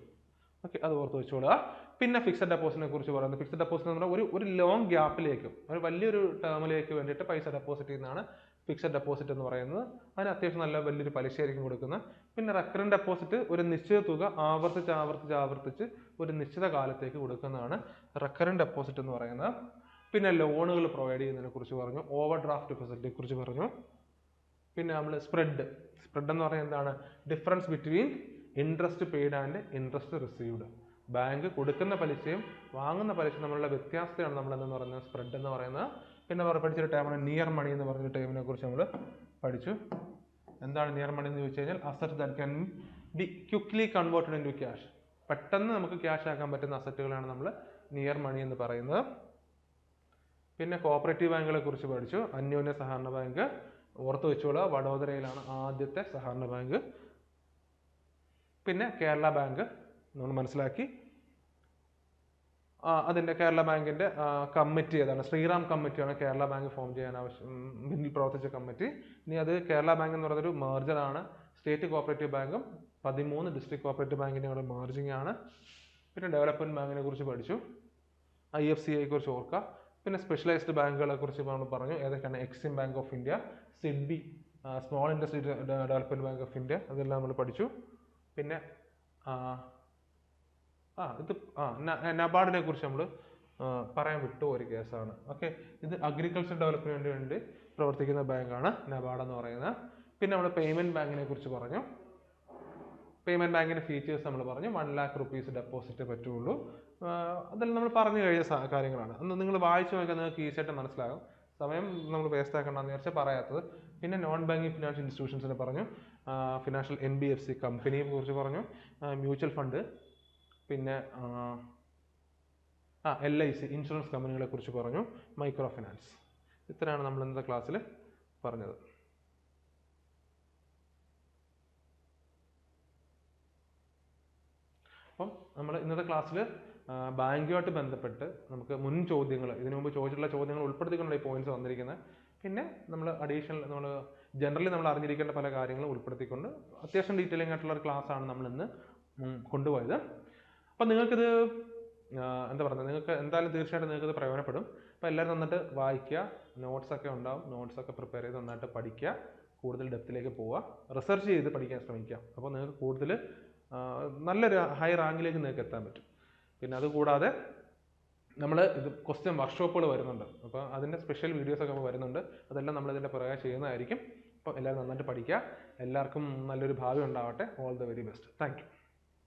ഓക്കെ, അത് ഓർത്ത് വെച്ചോളുക. പിന്നെ ഫിക്സഡ് ഡെപ്പോസിറ്റിനെ കുറിച്ച് പറയുന്നത്, ഫിക്സഡ് ഡെപ്പോസിറ്റ് എന്ന് പറഞ്ഞാൽ ഒരു ലോങ് ഗ്യാപ്പിലേക്ക്, ഒരു വലിയൊരു ടേമിലേക്ക് വേണ്ടിയിട്ട് പൈസ ഡെപ്പോസിറ്റ് ചെയ്യുന്നതാണ് ഫിക്സഡ് ഡെപ്പോസിറ്റ് എന്ന് പറയുന്നത്. അതിന് അത്യാവശ്യം നല്ല വലിയൊരു പലിശയായിരിക്കും കൊടുക്കുന്നത്. പിന്നെ റെക്കറിംഗ് ഡെപ്പോസിറ്റ് ഒരു നിശ്ചിത തുക ആവർത്തിച്ച് ഒരു നിശ്ചിത കാലത്തേക്ക് കൊടുക്കുന്നതാണ് റെക്കറിംഗ് ഡെപ്പോസിറ്റ് എന്ന് പറയുന്നത്. പിന്നെ ലോണുകൾ പ്രൊവൈഡ് ചെയ്യുന്നതിനെ കുറിച്ച് പറഞ്ഞു, ഓവർ ഡ്രാഫ്റ്റ് ഫെസിലിറ്റിയെ കുറിച്ച് പറഞ്ഞു. പിന്നെ നമ്മൾ സ്പ്രെഡ് എന്ന് പറയുന്നത് എന്താണ്, difference between interest paid and interest received. Bank കൊടുക്കുന്ന പലിശയും വാങ്ങുന്ന പലിശയും തമ്മിലുള്ള വ്യത്യാസത്തെയാണ് നമ്മൾ എന്ന് പറയുന്നത് സ്പ്രെഡ് എന്ന് പറയുന്നത്. പിന്നെ പഠിച്ചൊരു ടേമാണ് നിയർ മണി എന്ന് പറഞ്ഞ ടേമിനെ കുറിച്ച് നമ്മൾ പഠിച്ചു. എന്താണ് നിയർ മണി എന്ന് ചോദിച്ചു കഴിഞ്ഞാൽ, asset that can B quickly converted into cash. പെട്ടെന്ന് നമുക്ക് ക്യാഷ് ആക്കാൻ പറ്റുന്ന അസറ്റുകളാണ് നമ്മൾ നിയർ മണി എന്ന് പറയുന്നത്. പിന്നെ കോപ്പറേറ്റീവ് ബാങ്കുകളെ കുറിച്ച് പഠിച്ചു. അന്യോന്യ സഹകരണ ബാങ്ക് ഓർത്ത് വെച്ചോളുക, വഡോദരയിലാണ് ആദ്യത്തെ സഹകരണ ബാങ്ക്. പിന്നെ കേരള ബാങ്ക് നമ്മൾ മനസ്സിലാക്കി. അതിൻ്റെ കേരള ബാങ്കിൻ്റെ കമ്മിറ്റി ഏതാണ്? ശ്രീറാം കമ്മിറ്റിയാണ് കേരള ബാങ്ക് ഫോം ചെയ്യാൻ പിന്നിൽ പ്രവർത്തിച്ച കമ്മിറ്റി. ഇനി അത് കേരള ബാങ്ക് എന്ന് പറയുന്നൊരു മെർജറാണ്. സ്റ്റേറ്റ് കോപ്പറേറ്റീവ് ബാങ്കും 13 ഡിസ്ട്രിക്ട് കോപ്പറേറ്റീവ് ബാങ്കിൻ്റെ കൂടെ മെർജിങ് ആണ്. പിന്നെ ഡെവലപ്മെൻറ്റ് ബാങ്കിനെ കുറിച്ച് പഠിച്ചു. IFCയെ കുറിച്ച് ഓർക്കുക. പിന്നെ സ്പെഷ്യലൈസ്ഡ് ബാങ്കുകളെ കുറിച്ച് നമ്മൾ പറഞ്ഞു. ഏതൊക്കെയാണ്? Exim bank of India, SIDBI small industry development bank of India, അതെല്ലാം നമ്മൾ പഠിച്ചു. പിന്നെ നബാർഡിനെ കുറിച്ച് നമ്മൾ പറയാൻ വിട്ടു ഒരു കേസാണ്. ഓക്കെ, ഇത് അഗ്രികൾച്ചർ ഡെവലപ്മെന്റിന് വേണ്ടി പ്രവർത്തിക്കുന്ന ബാങ്കാണ് നബാർഡ് എന്ന് പറയുന്നത്. പിന്നെ നമ്മൾ പേയ്മെന്റ് ബാങ്കിനെ കുറിച്ച് പറഞ്ഞു. പേയ്മെന്റ് ബാങ്കിന്റെ ഫീച്ചേഴ്സ് നമ്മൾ പറഞ്ഞു. 1 lakh rupees ഡെപ്പോസിറ്റ് പറ്റുള്ളൂ. അതെല്ലാം നമ്മൾ പറഞ്ഞു കഴിഞ്ഞ കാര്യങ്ങളാണ്. അന്ന് നിങ്ങൾ വായിച്ചു നോക്കിയാൽ നിങ്ങൾക്ക് ഈസിയായിട്ട് മനസ്സിലാകും. സമയം നമ്മൾ വേസ്റ്റ് ആക്കണ്ടെന്ന് വിചാരിച്ചാൽ പറയാത്തത്. പിന്നെ നോൺ ബാങ്കിങ് ഫിനാൻഷ്യൽ ഇൻസ്റ്റിറ്റ്യൂഷൻസിനെ പറഞ്ഞു. ഫിനാൻഷ്യൽ NBFC കമ്പനിയെ കുറിച്ച് പറഞ്ഞു. മ്യൂച്വൽ ഫണ്ട്, പിന്നെ LIC ഇൻഷുറൻസ് കമ്പനികളെ കുറിച്ച് പറഞ്ഞു. Micro finance. ഇത്രയാണ് നമ്മൾ ഇന്നത്തെ ക്ലാസ്സിൽ പറഞ്ഞത്. അപ്പം നമ്മൾ ഇന്നത്തെ ക്ലാസ്സിൽ ബാങ്കുമായിട്ട് ബന്ധപ്പെട്ട് നമുക്ക് മുൻ ചോദ്യങ്ങൾ, ഇതിനു മുമ്പ് ചോദിച്ചിട്ടുള്ള ചോദ്യങ്ങൾ ഉൾപ്പെടുത്തിക്കൊണ്ടുള്ള ഈ പോയിന്റ്സ് വന്നിരിക്കുന്നത്. പിന്നെ നമ്മൾ അഡീഷണൽ ജനറലി നമ്മൾ അറിഞ്ഞിരിക്കേണ്ട പല കാര്യങ്ങളും ഉൾപ്പെടുത്തിക്കൊണ്ട് അത്യാവശ്യം ഡീറ്റെയിലിംഗ് ആയിട്ടുള്ള ഒരു ക്ലാസ് ആണ് നമ്മൾ ഇന്ന് കൊണ്ടുപോയത്. അപ്പം നിങ്ങൾക്കിത് എന്താ പറയുക, നിങ്ങൾക്ക് എന്തായാലും തീർച്ചയായിട്ടും നിങ്ങൾക്കിത് പ്രയോജനപ്പെടും. അപ്പോൾ എല്ലാവരും നന്നായിട്ട് വായിക്കുക. നോട്ട്സൊക്കെ ഉണ്ടാവും. നോട്ട്സൊക്കെ പ്രിപ്പയർ ചെയ്ത് നന്നായിട്ട് പഠിക്കുക. കൂടുതൽ ഡെപ്തിലേക്ക് പോവുക. റിസർച്ച് ചെയ്ത് പഠിക്കാൻ ശ്രമിക്കുക. അപ്പോൾ നിങ്ങൾക്ക് കൂടുതൽ നല്ലൊരു ഹൈ റാങ്കിലേക്ക് നിങ്ങൾക്ക് എത്താൻ പറ്റും. പിന്നെ അതുകൂടാതെ നമ്മൾ ഇത് ക്വസ്റ്റ്യൻ വർക്ക്ഷോപ്പുകൾ വരുന്നുണ്ട്. അപ്പോൾ അതിൻ്റെ സ്പെഷ്യൽ വീഡിയോസൊക്കെ വരുന്നുണ്ട്. അതെല്ലാം നമ്മളിതിൻ്റെ പുറകെ ചെയ്യുന്നതായിരിക്കും. അപ്പോൾ എല്ലാവരും നന്നായിട്ട് പഠിക്കുക. എല്ലാവർക്കും നല്ലൊരു ഭാവി ഉണ്ടാവട്ടെ. All the very best. Thank you.